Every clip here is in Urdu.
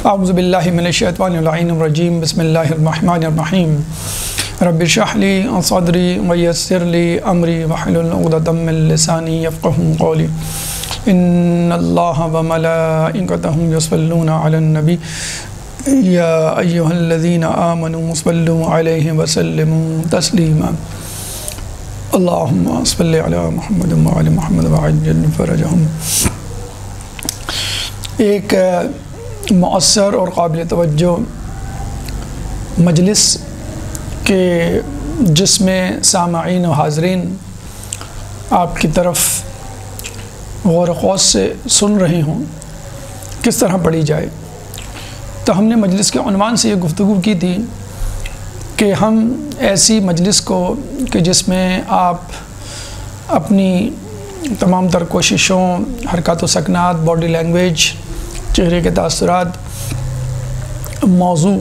اعوذ باللہ من الشیطان الرجیم بسم اللہ الرحمن الرحیم رب اشرح لی صدری ویسر لی امری واحلل عقدۃ من لسانی یفقهوا قولی ان اللہ وملائکتہ یصلون علی النبی یا ایہا الذین آمنوا صلوا علیہ وسلموا تسلیما اللہم صل علی محمد وعلی محمد وعجل فرجہم۔ ایک مؤثر اور قابل توجہ مجلس کے جس میں سامعین و حاضرین آپ کی طرف غور و خوض سے سن رہے ہوں کس طرح پڑھی جائے، تو ہم نے مجلس کے عنوان سے یہ گفتگو کی تھی کہ ہم ایسی مجلس کو کہ جس میں آپ اپنی تمام تر کوششوں، حرکات و سکنات، باڈی لینگویج، چہرے کے تاثرات، موضوع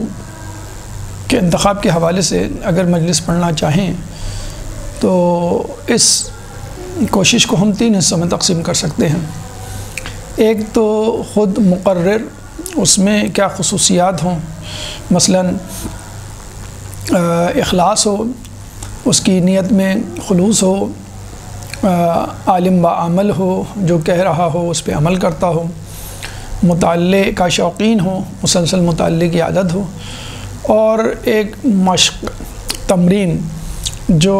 کے انتخاب کے حوالے سے اگر مجلس پڑھنا چاہیں تو اس کوشش کو ہم 3 حصوں میں تقسیم کر سکتے ہیں۔ ایک تو خود مقرر، اس میں کیا خصوصیات ہوں، مثلا اخلاص ہو، اس کی نیت میں خلوص ہو، عالم با عمل ہو، جو کہہ رہا ہو اس پہ عمل کرتا ہو، مطالعے کا شوقین ہو، مسلسل مطالعے کی عادت ہو، اور ایک مشق، تمرین جو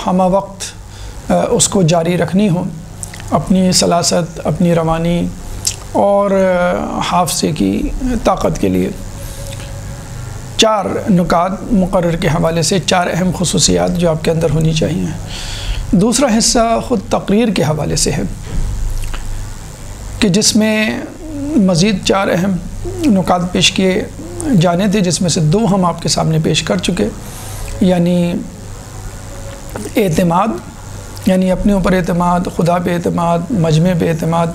ہمہ وقت اس کو جاری رکھنی ہو، اپنی سلاست، اپنی روانی اور حافظے کی طاقت کے لیے۔ 4 نکات مقرر کے حوالے سے، 4 اہم خصوصیات جو آپ کے اندر ہونی چاہیے۔ دوسرا حصہ خود تقریر کے حوالے سے ہے کہ جس میں مزید 4 اہم نکات پیش کیے جانے تھے، جس میں سے 2 ہم آپ کے سامنے پیش کر چکے، یعنی اعتماد، یعنی اپنے اوپر اعتماد، خدا پہ اعتماد، مجمع پہ اعتماد،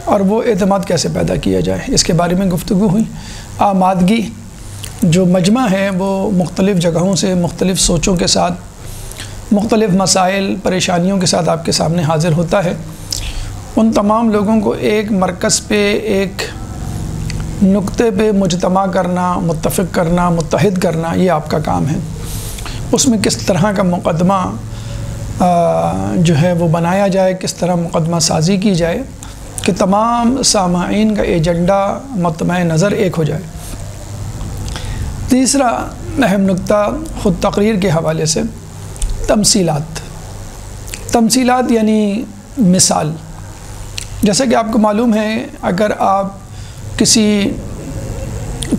اور وہ اعتماد کیسے پیدا کیا جائے، اس کے بارے میں گفتگو ہوئی۔ آمادگی، جو مجمع ہے وہ مختلف جگہوں سے، مختلف سوچوں کے ساتھ، مختلف مسائل، پریشانیوں کے ساتھ آپ کے سامنے حاضر ہوتا ہے، ان تمام لوگوں کو ایک مرکز پہ، ایک نقطے پہ مجتمع کرنا، متفق کرنا، متحد کرنا، یہ آپ کا کام ہے۔ اس میں کس طرح کا مقدمہ جو ہے وہ بنایا جائے، کس طرح مقدمہ سازی کی جائے کہ تمام سامعین کا ایجنڈا مطمع نظر ایک ہو جائے۔ تیسرا اہم نقطہ خود تقریر کے حوالے سے تمثیلات۔ تمثیلات یعنی مثال۔ جیسا کہ آپ کو معلوم ہے، اگر آپ کسی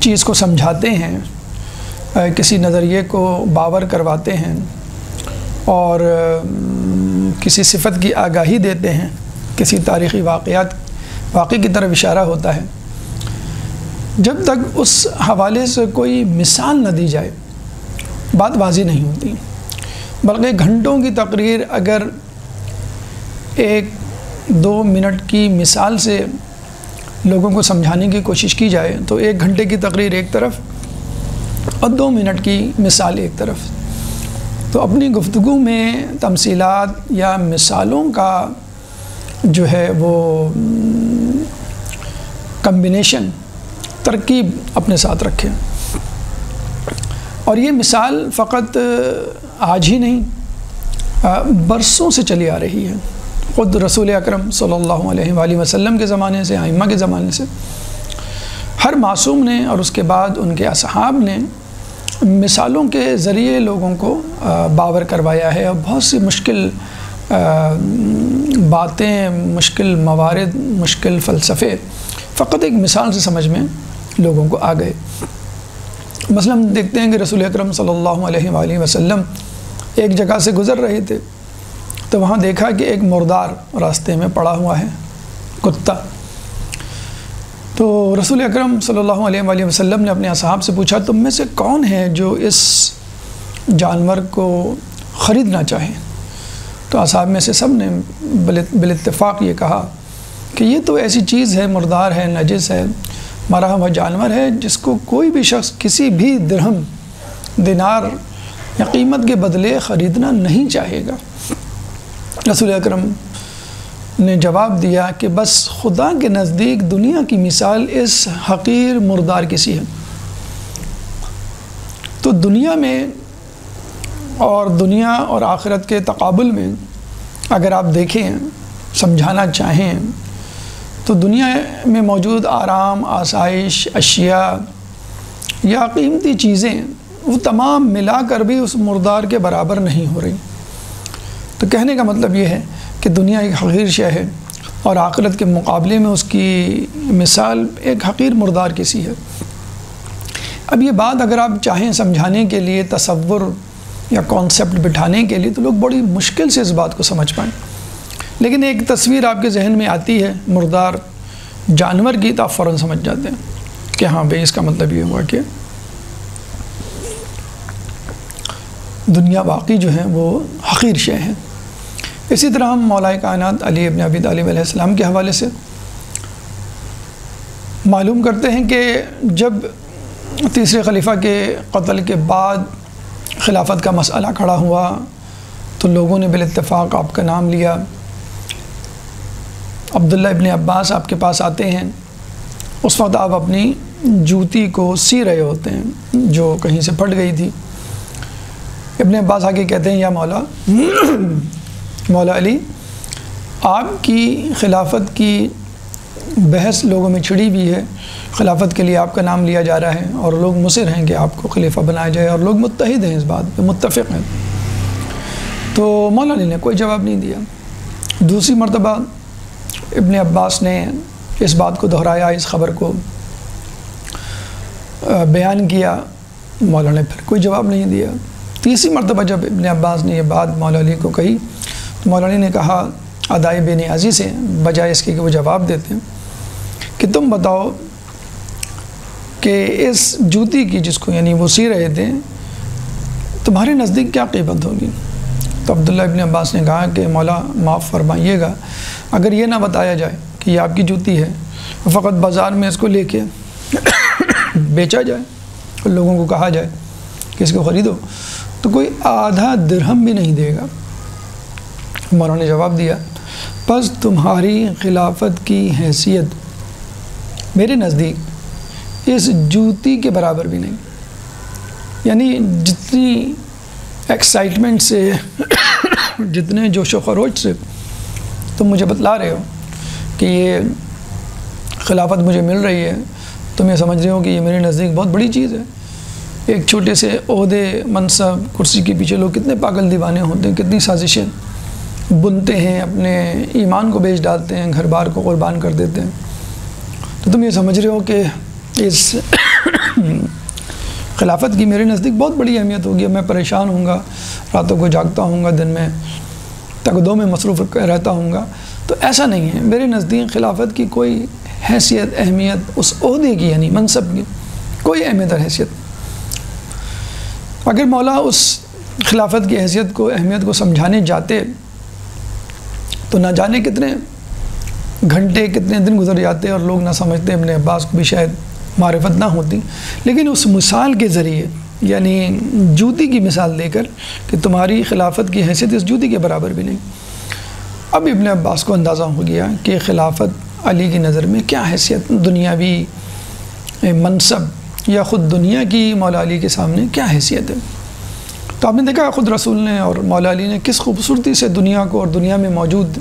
چیز کو سمجھاتے ہیں، کسی نظریے کو باور کرواتے ہیں اور کسی صفت کی آگاہی دیتے ہیں، کسی تاریخی واقعے کی طرف اشارہ ہوتا ہے، جب تک اس حوالے سے کوئی مثال نہ دی جائے بات واضح نہیں ہوتی، بلکہ گھنٹوں کی تقریر اگر 1-2 منٹ کی مثال سے لوگوں کو سمجھانے کی کوشش کی جائے تو 1 گھنٹے کی تقریر ایک طرف اور 2 منٹ کی مثال ایک طرف۔ تو اپنی گفتگو میں تمثیلات یا مثالوں کا جو ہے وہ کمبینیشن، ترکیب اپنے ساتھ رکھیں۔ اور یہ مثال فقط آج ہی نہیں، برسوں سے چلی آ رہی ہے۔ خود رسول اکرم صلی اللہ علیہ وآلہ وسلم کے زمانے سے، ائمہ کے زمانے سے، ہر معصوم نے اور اس کے بعد ان کے اصحاب نے مثالوں کے ذریعے لوگوں کو باور کروایا ہے، اور بہت سی مشکل باتیں، مشکل موارد، مشکل فلسفے فقط ایک مثال سے سمجھ میں لوگوں کو آ گئے۔ مثلا ہم دیکھتے ہیں کہ رسول اکرم صلی اللہ علیہ وآلہ وسلم ایک جگہ سے گزر رہے تھے تو وہاں دیکھا کہ ایک مردار راستے میں پڑا ہوا ہے، کتا۔ تو رسول اکرم صلی اللہ علیہ وآلہ وسلم نے اپنے اصحاب سے پوچھا، تم میں سے کون ہے جو اس جانور کو خریدنا چاہے؟ تو اصحاب میں سے سب نے بالاتفاق یہ کہا کہ یہ تو ایسی چیز ہے، مردار ہے، نجس ہے، مرا ہوا جانور ہے، جس کو کوئی بھی شخص کسی بھی درہم، دینار یا قیمت کے بدلے خریدنا نہیں چاہے گا۔ رسول اکرم نے جواب دیا کہ بس خدا کے نزدیک دنیا کی مثال اس حقیر مردار کی سی ہے۔ تو دنیا میں اور دنیا اور آخرت کے تقابل میں اگر آپ دیکھیں، سمجھانا چاہیں تو دنیا میں موجود آرام، آسائش، اشیاء یا قیمتی چیزیں وہ تمام ملا کر بھی اس مردار کے برابر نہیں ہو رہی۔ تو کہنے کا مطلب یہ ہے کہ دنیا ایک حقیر شے ہے اور آخرت کے مقابلے میں اس کی مثال ایک حقیر مردار کی سی ہے۔ اب یہ بات اگر آپ چاہیں سمجھانے کے لیے، تصور یا کانسیپٹ بٹھانے کے لیے، تو لوگ بڑی مشکل سے اس بات کو سمجھ پائیں، لیکن ایک تصویر آپ کے ذہن میں آتی ہے مردار جانور کی تو آپ فوراً سمجھ جاتے ہیں کہ ہاں بھئی اس کا مطلب یہ ہوا کہ دنیا باقی جو ہے وہ حقیر شے ہے۔ اسی طرح ہم مولا کائنات علی ابن ابی طالب علیہ السلام کے حوالے سے معلوم کرتے ہیں کہ جب تیسرے خلیفہ کے قتل کے بعد خلافت کا مسئلہ کھڑا ہوا تو لوگوں نے بالاتفاق آپ کا نام لیا۔ عبداللہ ابن عباس آپ کے پاس آتے ہیں، اس وقت آپ اپنی جوتی کو سی رہے ہوتے ہیں جو کہیں سے پھٹ گئی تھی۔ ابن عباس آگے کہتے ہیں، یا مولا علی، آپ کی خلافت کی بحث لوگوں میں چھڑی ہوئی ہے، خلافت کے لیے آپ کا نام لیا جا رہا ہے اور لوگ مصر ہیں کہ آپ کو خلیفہ بنایا جائے اور لوگ متحد ہیں، اس بات پہ متفق ہیں۔ تو مولا علی نے کوئی جواب نہیں دیا۔ دوسری مرتبہ ابن عباس نے اس بات کو دہرایا، اس خبر کو بیان کیا، مولا نے پھر کوئی جواب نہیں دیا۔ تیسری مرتبہ جب ابن عباس نے یہ بات مولا علی کو کہی تو مولا علی نے کہا ادائے بے نیازی سے، بجائے اس کے کہ وہ جواب دیتے ہیں، کہ تم بتاؤ کہ اس جوتی کی جس کو یعنی وہ سی رہے تھے تمہارے نزدیک کیا قیمت ہوگی؟ تو عبداللہ ابن عباس نے کہا کہ مولا معاف فرمائیے گا، اگر یہ نہ بتایا جائے کہ یہ آپ کی جوتی ہے، فقط بازار میں اس کو لے کے بیچا جائے اور لوگوں کو کہا جائے کہ اس کو خریدو، تو کوئی آدھا درہم بھی نہیں دے گا۔ مولا نے جواب دیا، بس تمہاری خلافت کی حیثیت میرے نزدیک اس جوتی کے برابر بھی نہیں۔ یعنی جتنی ایکسائٹمنٹ سے جتنے جوش و خروش سے تم مجھے بتلا رہے ہو کہ یہ خلافت مجھے مل رہی ہے، تم یہ سمجھ رہے ہو کہ یہ میرے نزدیک بہت بڑی چیز ہے۔ ایک چھوٹے سے عہدے، منصب، کرسی کے پیچھے لوگ کتنے پاگل دیوانے ہوتے ہیں، کتنی سازشیں بنتے ہیں، اپنے ایمان کو بیچ ڈالتے ہیں، گھر بار کو قربان کر دیتے ہیں۔ تو تم یہ سمجھ رہے ہو کہ اس خلافت کی میرے نزدیک بہت بڑی اہمیت ہوگی، میں پریشان ہوں گا، راتوں کو جاگتا ہوں گا، دن میں تقدوں میں مصروف رہتا ہوں گا۔ تو ایسا نہیں ہے، میرے نزدیک خلافت کی کوئی حیثیت، اہمیت، اس عہدے کی یعنی منصب کی کوئی اہمیت اور حیثیت۔ اگر مولا اس خلافت کی حیثیت کو، اہمیت کو سمجھانے جاتے تو نہ جانے کتنے گھنٹے، کتنے دن گزر جاتے اور لوگ نہ سمجھتے، ابن عباس کو بھی شاید معرفت نہ ہوتی۔ لیکن اس مثال کے ذریعے یعنی جوتی کی مثال دے کر کہ تمہاری خلافت کی حیثیت اس جوتی کے برابر بھی نہیں، اب ابن عباس کو اندازہ ہو گیا کہ خلافت علی کی نظر میں کیا حیثیت، دنیاوی منصب یا خود دنیا کی مولا علی کے سامنے کیا حیثیت ہے۔ تو آپ نے دیکھا خود رسول نے اور مولا علی نے کس خوبصورتی سے دنیا کو اور دنیا میں موجود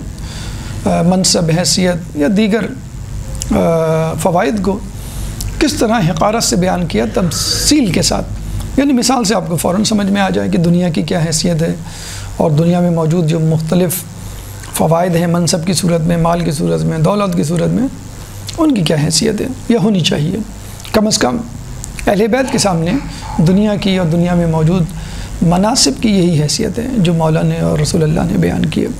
منصب، حیثیت یا دیگر فوائد کو کس طرح حقارت سے بیان کیا، تفصیل کے ساتھ، یعنی مثال سے آپ کو فوراً سمجھ میں آ جائے کہ دنیا کی کیا حیثیت ہے اور دنیا میں موجود جو مختلف فوائد ہیں منصب کی صورت میں، مال کی صورت میں، دولت کی صورت میں، ان کی کیا حیثیت ہے یا ہونی چاہیے۔ کم از کم اہل بیت کے سامنے دنیا کی اور دنیا میں موجود مناصب کی یہی حیثیت ہے جو مولا نے اور رسول اللہ نے بیان کی ہے۔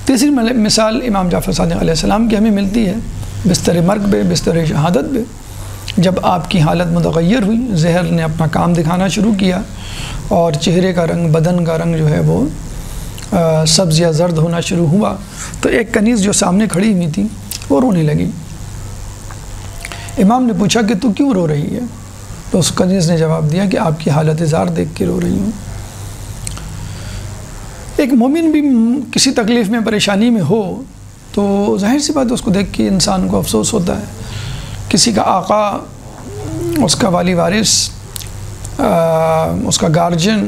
تیسری مثال امام جعفر صادق علیہ السلام کی ہمیں ملتی ہے بستر مرگ پہ، بستر شہادت پہ، جب آپ کی حالت متغیر ہوئی، زہر نے اپنا کام دکھانا شروع کیا اور چہرے کا رنگ، بدن کا رنگ جو ہے وہ سبز یا زرد ہونا شروع ہوا، تو ایک کنیز جو سامنے کھڑی ہوئی تھی وہ رونے لگی۔ امام نے پوچھا کہ تو کیوں رو رہی ہے؟ تو اس کنیز نے جواب دیا کہ آپ کی حالت زار دیکھ کے رو رہی ہوں۔ ایک مومن بھی کسی تکلیف میں پریشانی میں ہو تو ظاہر سی بات ہے اس کو دیکھ کے انسان کو افسوس ہوتا ہے. کسی کا آقا، اس کا والی وارث، اس کا گارجن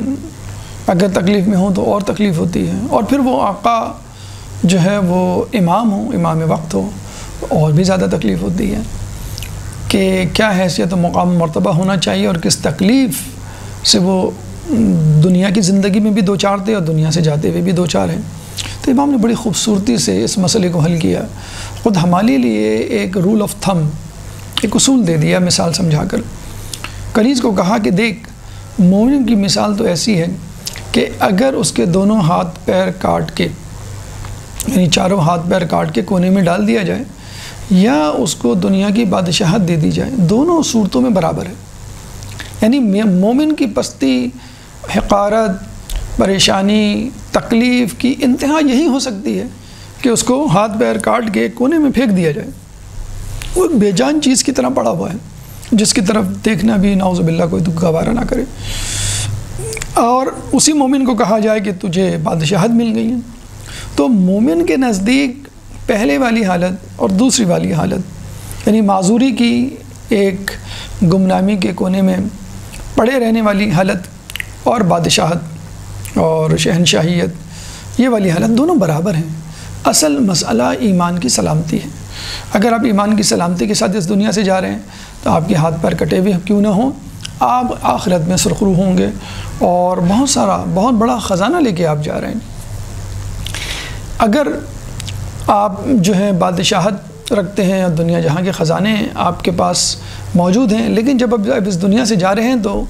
اگر تکلیف میں ہو تو اور تکلیف ہوتی ہے، اور پھر وہ آقا جو ہے وہ امام ہو، امام وقت ہو، اور بھی زیادہ تکلیف ہوتی ہے کہ کیا حیثیت و مقام مرتبہ ہونا چاہیے اور کس تکلیف سے وہ دنیا کی زندگی میں بھی دو چار تھے اور دنیا سے جاتے ہوئے بھی دو چار ہیں. تو امام نے بڑی خوبصورتی سے اس مسئلے کو حل کیا. خود ہمارے لیے ایک رول آف تھم، ایک اصول دے دیا مثال سمجھا کر. کنیز کو کہا کہ دیکھ، مومن کی مثال تو ایسی ہے کہ اگر اس کے دونوں ہاتھ پیر کاٹ کے، یعنی چاروں ہاتھ پیر کاٹ کے کونے میں ڈال دیا جائے یا اس کو دنیا کی بادشاہت دے دی جائے، دونوں صورتوں میں برابر ہے. یعنی مومن کی پستی، حقارت، پریشانی، تکلیف کی انتہا یہی ہو سکتی ہے کہ اس کو ہاتھ پیر کاٹ کے کونے میں پھینک دیا جائے. وہ ایک بے جان چیز کی طرح پڑا ہوا ہے جس کی طرف دیکھنا بھی نعوذ باللہ کوئی گوارہ نہ کرے. اور اسی مومن کو کہا جائے کہ تجھے بادشاہت مل گئی ہے. تو مومن کے نزدیک پہلے والی حالت اور دوسری والی حالت، یعنی معذوری کی، ایک گمنامی کے کونے میں پڑے رہنے والی حالت، اور بادشاہت اور شہنشاہیت، یہ والی حالت، دونوں برابر ہیں. اصل مسئلہ ایمان کی سلامتی ہے. اگر آپ ایمان کی سلامتی کے ساتھ اس دنیا سے جا رہے ہیں تو آپ کے ہاتھ پیر کٹے ہوئے کیوں نہ ہوں، آپ آخرت میں سرخرو ہوں گے اور بہت بڑا خزانہ لے کے آپ جا رہے ہیں. اگر آپ جو ہے بادشاہت رکھتے ہیں اور دنیا جہاں کے خزانے آپ کے پاس موجود ہیں، لیکن جب اب اس دنیا سے جا رہے ہیں تو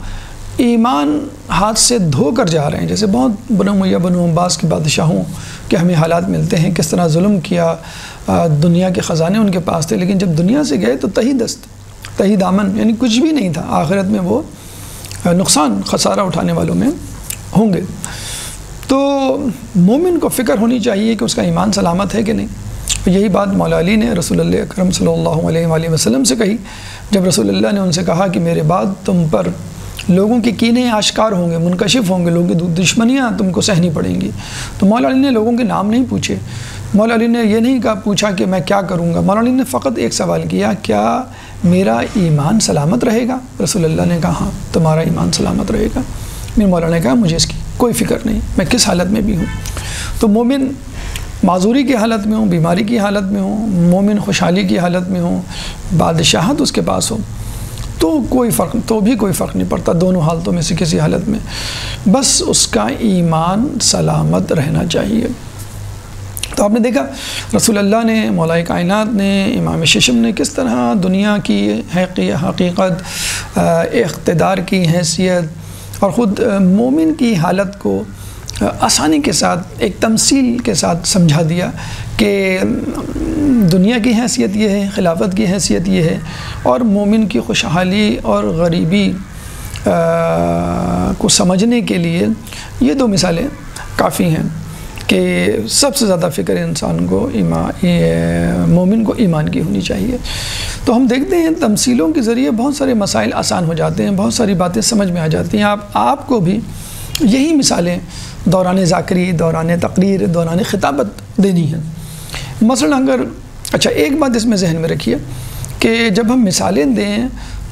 ایمان ہاتھ سے دھو کر جا رہے ہیں. جیسے بہت بنو امیہ بنو عباس کے بادشاہوں کے ہمیں حالات ملتے ہیں، کس طرح ظلم کیا، دنیا کے خزانے ان کے پاس تھے، لیکن جب دنیا سے گئے تو تہی دست، تہی دامن، یعنی کچھ بھی نہیں تھا. آخرت میں وہ نقصان، خسارہ اٹھانے والوں میں ہوں گے. تو مومن کو فکر ہونی چاہیے کہ اس کا ایمان سلامت ہے کہ نہیں. یہی بات مولا علی نے رسول اللہ اکرم صلی اللہ علیہ وآلہ وسلم سے کہی جب رسول اللہ نے ان سے کہا کہ میرے بعد تم پر لوگوں کے کینے آشکار ہوں گے، منکشف ہوں گے، لوگوں کی دشمنیاں تم کو سہنی پڑیں گی. تو مولا علی نے لوگوں کے نام نہیں پوچھے. مولا علی نے یہ نہیں پوچھا کہ میں کیا کروں گا. مولا علی نے فقط ایک سوال کیا، کیا میرا ایمان سلامت رہے گا؟ رسول اللہ نے کہا ہاں تمہارا ایمان سلامت رہے گا. میرے مولا نے کہا مجھے اس کی کوئی فکر نہیں، میں کس حالت میں بھی ہوں. تو مومن معذوری کی حالت میں ہوں، بیماری کی حالت میں ہوں، مومن خوشحالی کی حالت میں ہوں، بادشاہت اس کے پاس ہو، تو کوئی فرق نہیں پڑتا دونوں حالتوں میں سے کسی حالت میں. بس اس کا ایمان سلامت رہنا چاہیے. تو آپ نے دیکھا رسول اللہ نے، مولا کائنات نے، امام ششم نے کس طرح دنیا کی حقیقت، اقتدار کی حیثیت اور خود مومن کی حالت کو آسانی کے ساتھ ایک تمثیل کے ساتھ سمجھا دیا کہ دنیا کی حیثیت یہ ہے، خلافت کی حیثیت یہ ہے، اور مومن کی خوشحالی اور غریبی کو سمجھنے کے لیے یہ دو مثالیں کافی ہیں کہ سب سے زیادہ فکر انسان کو مومن کو ایمان کی ہونی چاہیے. تو ہم دیکھتے ہیں تمثیلوں کے ذریعے بہت سارے مسائل آسان ہو جاتے ہیں، بہت ساری باتیں سمجھ میں آ جاتی ہیں. آپ کو بھی یہی مثالیں دوران ذاکری، دوران تقریر، دوران خطابت دینی ہیں. مثلا اچھا ایک بات اس میں ذہن میں رکھیے کہ جب ہم مثالیں دیں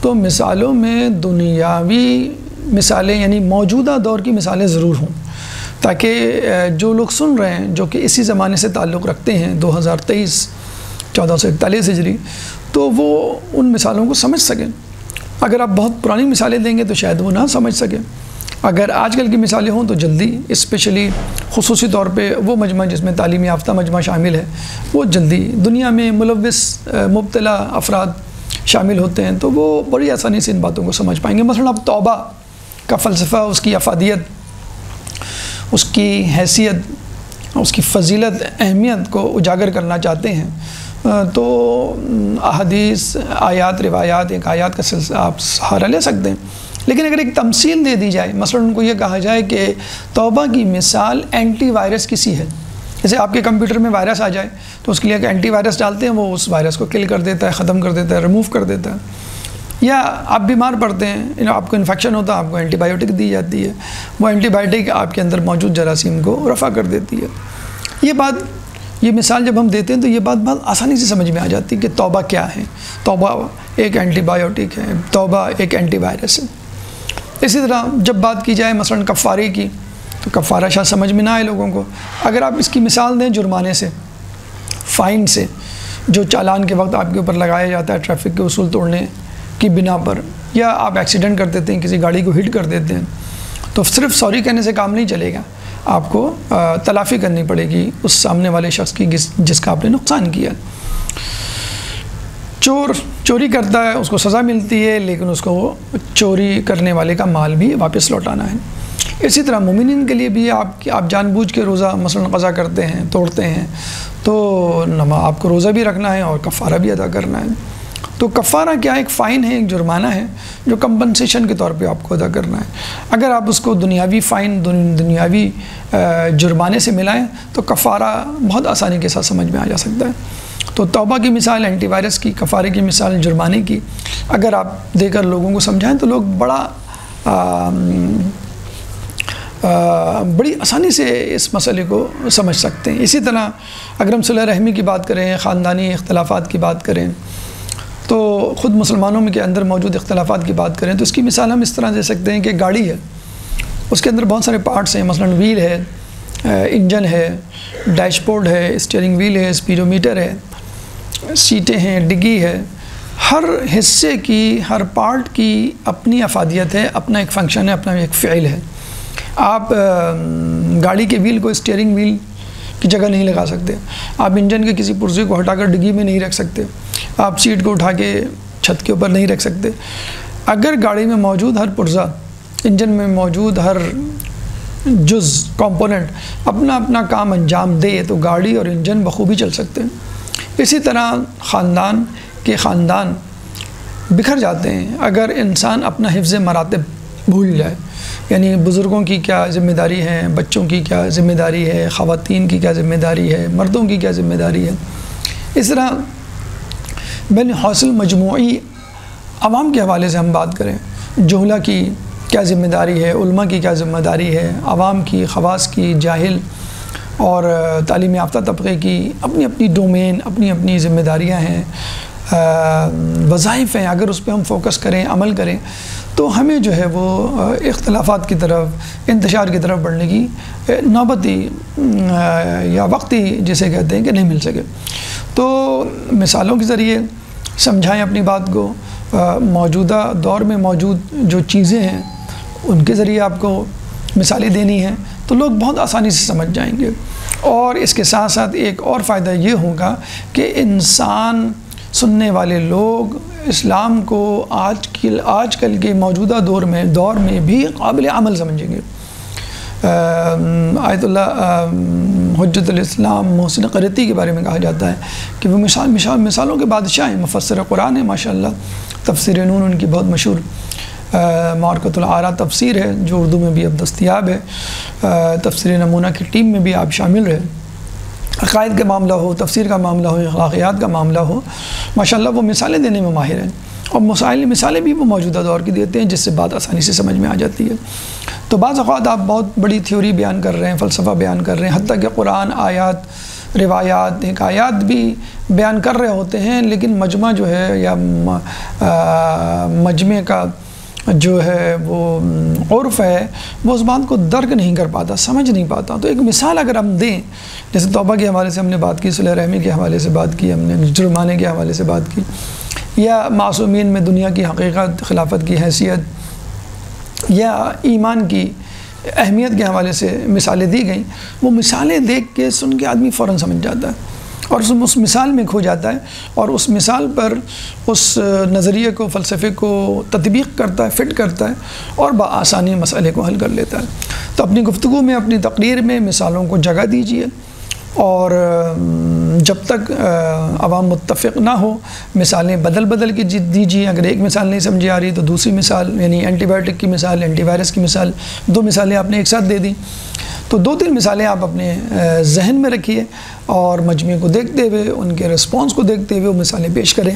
تو مثالوں میں دنیاوی مثالیں، یعنی موجودہ دور کی مثالیں ضرور ہوں، تاکہ جو لوگ سن رہے ہیں جو کہ اسی زمانے سے تعلق رکھتے ہیں 2023 1441 ہجری، تو وہ ان مثالوں کو سمجھ سکیں. اگر آپ بہت پرانی مثالیں دیں گے تو شاید وہ نہ سمجھ سکیں. اگر آج کل کی مثالیں ہوں تو جلدی، اسپیشلی خصوصی طور پہ وہ مجمع جس میں تعلیم یافتہ مجمع شامل ہے، وہ جلدی دنیا میں ملوث مبتلا افراد شامل ہوتے ہیں تو وہ بڑی آسانی سے ان باتوں کو سمجھ پائیں گے. مثلا آپ توبہ کا فلسفہ، اس کی افادیت، اس کی حیثیت، اس کی فضیلت، اہمیت کو اجاگر کرنا چاہتے ہیں تو احادیث، آیات، روایات، ایک آیات کا سلسلہ آپ سہارا لے سکتے ہیں. لیکن اگر ایک تمثیل دے دی جائے، مثلا ان کو یہ کہا جائے کہ توبہ کی مثال اینٹی وائرس کی سی ہے. جیسے آپ کے کمپیوٹر میں وائرس آ جائے تو اس کے لیے ایک اینٹی وائرس ڈالتے ہیں، وہ اس وائرس کو کل کر دیتا ہے، ختم کر دیتا ہے، ریموو کر دیتا ہے. یا آپ بیمار پڑتے ہیں، آپ کو انفیکشن ہوتا ہے، آپ کو اینٹی بائیوٹک دی جاتی ہے، وہ اینٹی بائیوٹک آپ کے اندر موجود جراثیم کو رفع کر دیتی ہے۔ یہ مثال جب ہم دیتے ہیں تو یہ بات بہت آسانی سے سمجھ میں آ جاتی ہے کہ توبہ کیا ہے۔ توبہ ایک اینٹی بائیوٹک ہے، توبہ ایک اینٹی وائرس ہے۔ اسی طرح جب بات کی جائے مثلاً کفارے کی، تو کفارہ شاید سمجھ میں نہ آئے لوگوں کو۔ اگر آپ اس کی مثال دیں جرمانے سے، فائن سے، جو چالان کے وقت آپ کے اوپر لگایا جاتا ہے ٹریفک کے اصول توڑنے کی بنا پر، یا آپ ایکسیڈنٹ کر دیتے ہیں، کسی گاڑی کو ہٹ کر دیتے ہیں، تو صرف سوری کہنے سے کام نہیں چلے گا، آپ کو تلافی کرنی پڑے گی اس سامنے والے شخص کی جس کا آپ نے نقصان کیا۔ چوری کرتا ہے، اس کو سزا ملتی ہے، لیکن اس کو چوری کرنے والے کا مال بھی واپس لوٹانا ہے۔ اسی طرح مومنین کے لیے بھی آپ جان بوجھ کے روزہ مثلا قضا کرتے ہیں، توڑتے ہیں، تو آپ کو روزہ بھی رکھنا ہے اور کفارہ بھی ادا کرنا ہے۔ تو کفارہ کیا ہے؟ ایک فائن ہے، ایک جرمانہ ہے جو کمپنسیشن کے طور پہ آپ کو ادا کرنا ہے۔ اگر آپ اس کو دنیاوی فائن، دنیاوی جرمانے سے ملائیں تو کفارہ بہت آسانی کے ساتھ سمجھ میں آ جا سکتا ہے۔ تو توبہ کی مثال اینٹی وائرس کی، کفارے کی مثال جرمانے کی، اگر آپ دے کر لوگوں کو سمجھائیں تو لوگ بڑی آسانی سے اس مسئلے کو سمجھ سکتے ہیں۔ اسی طرح اگر ہم صلہ رحمی کی بات کریں، خاندانی اختلافات کی بات کریں، تو خود مسلمانوں کے اندر موجود اختلافات کی بات کریں تو اس کی مثال ہم اس طرح دے سکتے ہیں کہ گاڑی ہے، اس کے اندر بہت سارے پارٹس ہیں، مثلا ویل ہے، انجن ہے، ڈیش بورڈ ہے، اسٹیئرنگ ویل ہے، اسپیڈومیٹر ہے، سیٹیں ہیں، ڈگی ہے۔ ہر حصے کی، ہر پارٹ کی اپنی افادیت ہے، اپنا ایک فنکشن ہے، اپنا ایک فعل ہے۔ آپ گاڑی کے ویل کو اسٹیئرنگ ویل کی جگہ نہیں لگا سکتے، آپ انجن کے کسی پرزے کو ہٹا کر ڈگی میں نہیں رکھ سکتے، آپ سیٹ کو اٹھا کے چھت کے اوپر نہیں رکھ سکتے۔ اگر گاڑی میں موجود ہر پرزہ، انجن میں موجود ہر جز، کمپوننٹ اپنا اپنا کام انجام دے تو گاڑی اور انجن بخوبی چل سکتے ہیں۔ اسی طرح خاندان بکھر جاتے ہیں اگر انسان اپنا حفظ مراتب بھول جائے، یعنی بزرگوں کی کیا ذمہ داری ہے، بچوں کی کیا ذمہ داری ہے، خواتین کی کیا ذمہ داری ہے، مردوں کی کیا ذمہ داری ہے۔ اس طرح بین حاصل مجموعی عوام کے حوالے سے ہم بات کریں، جہلہ کی کیا ذمہ داری ہے، علماء کی کیا ذمہ داری ہے، عوام کی، خواص کی، جاہل اور تعلیم یافتہ طبقے کی اپنی اپنی ڈومین، اپنی اپنی ذمہ داریاں ہیں، وظائف ہیں۔ اگر اس پہ ہم فوکس کریں، عمل کریں تو ہمیں جو ہے وہ اختلافات کی طرف، انتشار کی طرف بڑھنے کی نوبتی یا وقتی جسے کہتے ہیں کہ نہیں مل سکے۔ تو مثالوں کے ذریعے سمجھائیں اپنی بات کو، موجودہ دور میں موجود جو چیزیں ہیں ان کے ذریعے آپ کو مثالیں دینی ہیں تو لوگ بہت آسانی سے سمجھ جائیں گے۔ اور اس کے ساتھ ساتھ ایک اور فائدہ یہ ہوگا کہ انسان، سننے والے لوگ اسلام کو آج کل کے موجودہ دور میں بھی قابل عمل سمجھیں گے۔ آیت اللہ حجت الاسلام محسن قرطی کے بارے میں کہا جاتا ہے کہ وہ مثالوں کے بادشاہ ہیں، مفسر قرآن ہیں ماشاءاللہ۔ تفسیر نون ان کی بہت مشہور معرکۃ الآراء تفسیر ہے جو اردو میں بھی اب دستیاب ہے۔ تفسیر نمونہ کی ٹیم میں بھی آپ شامل رہے۔ عقائد کا معاملہ ہو، تفسیر کا معاملہ ہو، اخلاقیات کا معاملہ ہو، ماشاءاللہ وہ مثالیں دینے میں ماہر ہیں، اور مثالیں بھی وہ موجودہ دور کی دیتے ہیں جس سے بات آسانی سے سمجھ میں آ جاتی ہے۔ تو بعض اوقات آپ بہت بڑی تھیوری بیان کر رہے ہیں، فلسفہ بیان کر رہے ہیں، حتیٰ کہ قرآن، آیات، روایات، حکایات بھی بیان کر رہے ہوتے ہیں، لیکن مجمع جو ہے یا مجمع کا جو ہے وہ عرف ہے وہ اس بات کو درک نہیں کر پاتا، سمجھ نہیں پاتا۔ تو ایک مثال اگر ہم دیں، جیسے توبہ کے حوالے سے ہم نے بات کی، صلہ رحمی کے حوالے سے بات کی، ہم نے جرمانے کے حوالے سے بات کی، یا معصومین میں دنیا کی حقیقت، خلافت کی حیثیت یا ایمان کی اہمیت کے حوالے سے مثالیں دی گئیں، وہ مثالیں دیکھ کے سن کے آدمی فوراً سمجھ جاتا ہے اور اس مثال میں کھو جاتا ہے، اور اس مثال پر اس نظریے کو، فلسفے کو تطبیق کرتا ہے، فٹ کرتا ہے، اور بآسانی مسئلے کو حل کر لیتا ہے۔ تو اپنی گفتگو میں، اپنی تقریر میں مثالوں کو جگہ دیجیے، اور جب تک عوام متفق نہ ہو مثالیں بدل کے دیجیے۔ اگر ایک مثال نہیں سمجھ آ رہی تو دوسری مثال، یعنی اینٹی بائیوٹک کی مثال، اینٹی وائرس کی مثال، 2 مثالیں آپ نے ایک ساتھ دے دیں، تو 2-3 مثالیں آپ اپنے ذہن میں رکھیے اور مجموعے کو دیکھتے ہوئے، ان کے رسپانس کو دیکھتے ہوئے وہ مثالیں پیش کریں۔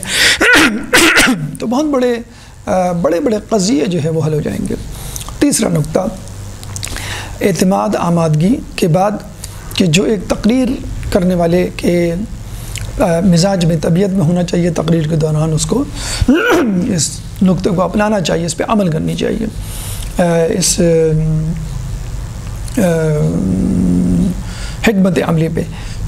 تو بہت بڑے بڑے بڑے قضیے جو ہے وہ حل ہو جائیں گے۔ تیسرا نقطہ، اعتماد آمادگی کے بعد کہ جو ایک تقریر کرنے والے کے مزاج میں، طبیعت میں ہونا چاہیے، تقریر کے دوران اس کو اس نقطے کو اپنانا چاہیے، اس پہ عمل کرنی چاہیے، اس حکمت عملی پہ۔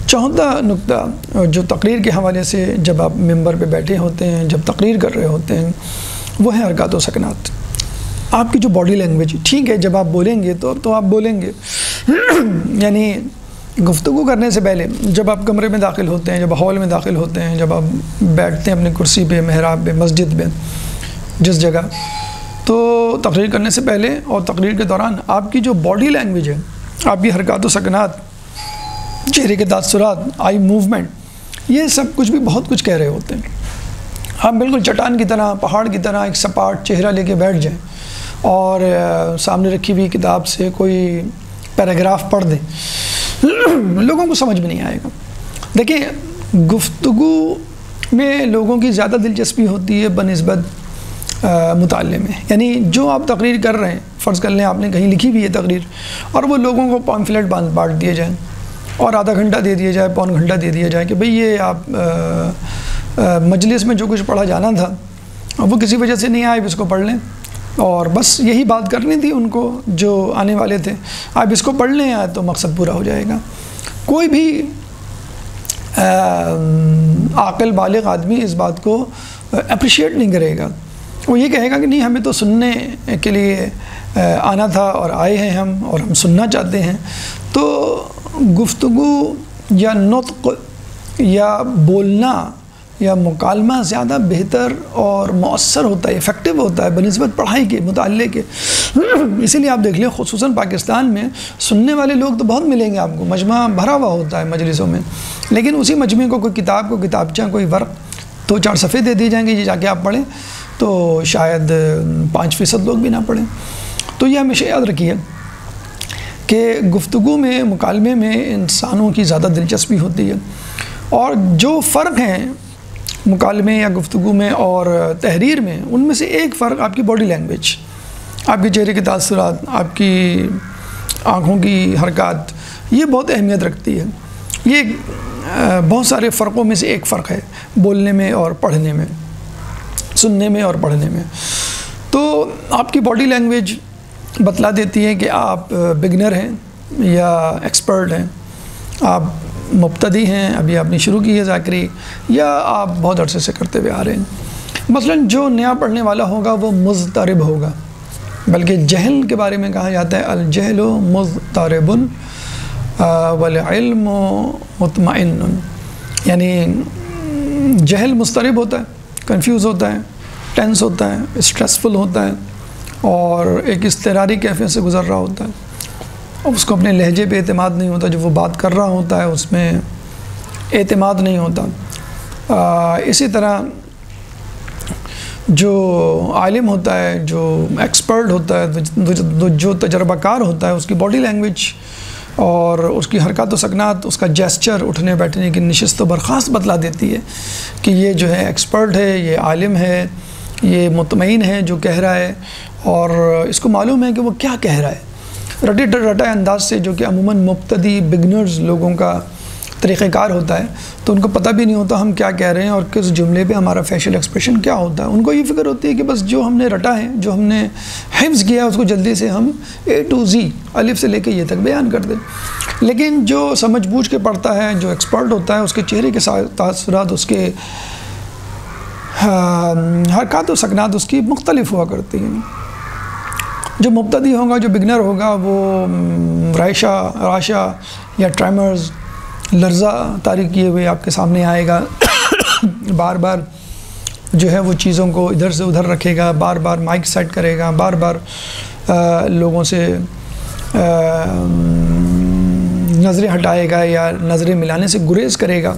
چوتھا نقطہ جو تقریر کے حوالے سے، جب آپ ممبر پہ بیٹھے ہوتے ہیں، جب تقریر کر رہے ہوتے ہیں، وہ ہے حرکات و سکنات، آپ کی جو باڈی لینگویج۔ ٹھیک ہے، جب آپ بولیں گے تو آپ بولیں گے، یعنی گفتگو کرنے سے پہلے جب آپ کمرے میں داخل ہوتے ہیں، جب ہال میں داخل ہوتے ہیں، جب آپ بیٹھتے ہیں اپنی کرسی پہ، محراب پہ، مسجد میں، جس جگہ، تو تقریر کرنے سے پہلے اور تقریر کے دوران آپ کی جو باڈی لینگویج ہے، آپ کی حرکات و سکنات، چہرے کے تاثرات، آئی موومنٹ، یہ سب کچھ بھی بہت کچھ کہہ رہے ہوتے ہیں۔ آپ بالکل چٹان کی طرح، پہاڑ کی طرح ایک سپاٹ چہرہ لے کے بیٹھ جائیں اور سامنے رکھی ہوئی کتاب سے کوئی پیراگراف پڑھ دیں، لوگوں کو سمجھ میں نہیں آئے گا۔ دیکھیں، گفتگو میں لوگوں کی زیادہ دلچسپی ہوتی ہے بنسبت مطالعے میں، یعنی جو آپ تقریر کر رہے ہیں، فرض کر لیں آپ نے کہیں لکھی ہوئی ہے تقریر، اور وہ لوگوں کو پامفلیٹ بانٹ دیے جائیں اور آدھا گھنٹہ دے دیا جائے، پون گھنٹہ دے دیا جائے کہ بھئی یہ آپ مجلس میں جو کچھ پڑھا جانا تھا وہ کسی وجہ سے نہیں آئے، اس کو پڑھ لیں، اور بس یہی بات کرنی تھی ان کو جو آنے والے تھے، آپ اس کو پڑھ لیں تو مقصد پورا ہو جائے گا۔ کوئی بھی عاقل بالغ آدمی اس بات کو اپریشیٹ نہیں کرے گا، وہ یہ کہے گا کہ نہیں، ہمیں تو سننے کے لیے آنا تھا اور آئے ہیں ہم، اور ہم سننا چاہتے ہیں۔ تو گفتگو یا نطق یا بولنا یا مکالمہ زیادہ بہتر اور مؤثر ہوتا ہے، افیکٹو ہوتا ہے بنسبت پڑھائی کے، مطالعے کے۔ اسی لیے آپ دیکھ لیں، خصوصاً پاکستان میں سننے والے لوگ تو بہت ملیں گے آپ کو، مجمع بھرا ہوا ہوتا ہے مجلسوں میں، لیکن اسی مجمع کو کوئی کتاب، کو کتابچہ، کوئی ورق، 2-4 صفحے دے دیے جائیں گے، یہ جا کے آپ پڑھیں، تو شاید 5% لوگ بھی نہ پڑھیں۔ تو یہ ہمیشہ یاد رکھیے کہ گفتگو میں، مکالمے میں انسانوں کی زیادہ دلچسپی ہوتی ہے، اور جو فرق ہیں مکالمے یا گفتگو میں اور تحریر میں، ان میں سے ایک فرق آپ کی باڈی لینگویج، آپ کے چہرے کے تاثرات، آپ کی آنکھوں کی حرکات، یہ بہت اہمیت رکھتی ہے۔ یہ بہت سارے فرقوں میں سے ایک فرق ہے بولنے میں اور پڑھنے میں، سننے میں اور پڑھنے میں۔ تو آپ کی باڈی لینگویج بتلا دیتی ہے کہ آپ بگنر ہیں یا ایکسپرٹ ہیں، آپ مبتدی ہیں، ابھی آپ نے شروع کی ہے ذاکری، یا آپ بہت عرصے سے کرتے ہوئے آ رہے ہیں۔ مثلاً جو نیا پڑھنے والا ہوگا وہ مضطرب ہوگا، بلکہ جہل کے بارے میں کہا جاتا ہے الجہل مضطرب والعلم مطمئن، یعنی جہل مضطرب ہوتا ہے، کنفیوز ہوتا ہے، ٹینس ہوتا ہے، اسٹریسفل ہوتا ہے، اور ایک اضطراری کیفیت سے گزر رہا ہوتا ہے، اور اس کو اپنے لہجے پہ اعتماد نہیں ہوتا، جو وہ بات کر رہا ہوتا ہے اس میں اعتماد نہیں ہوتا۔ اسی طرح جو عالم ہوتا ہے، جو ایکسپرٹ ہوتا ہے، جو تجربہ کار ہوتا ہے، اس کی باڈی لینگویج اور اس کی حرکات و سکنات، اس کا جیسچر، اٹھنے بیٹھنے کی نشست و برخاست بتلا دیتی ہے کہ یہ جو ہے ایکسپرٹ ہے، یہ عالم ہے، یہ مطمئن ہے جو کہہ رہا ہے، اور اس کو معلوم ہے کہ وہ کیا کہہ رہا ہے۔ رٹے رٹائے انداز سے، جو کہ عموماً مبتدی بگنرز لوگوں کا طریقہ کار ہوتا ہے، تو ان کو پتہ بھی نہیں ہوتا ہم کیا کہہ رہے ہیں اور کس جملے پہ ہمارا فیشل ایکسپریشن کیا ہوتا ہے۔ ان کو یہ فکر ہوتی ہے کہ بس جو ہم نے رٹا ہے، جو ہم نے حفظ کیا ہے، اس کو جلدی سے ہم A to Z، الف سے لے کے یہ تک بیان کر دیں۔ لیکن جو سمجھ بوجھ کے پڑھتا ہے، جو ایکسپرٹ ہوتا ہے، اس کے چہرے کے تاثرات، اس کے حرکات و سکنات اس کی مختلف ہوا کرتی ہیں۔ جو مبتدی ہوگا، جو بگنر ہوگا، وہ راشا یا ٹریمرز، لرزہ طاری کیے ہوئے آپ کے سامنے آئے گا، بار بار جو ہے وہ چیزوں کو ادھر سے ادھر رکھے گا، بار بار مائک سیٹ کرے گا، بار بار لوگوں سے نظریں ہٹائے گا یا نظریں ملانے سے گریز کرے گا۔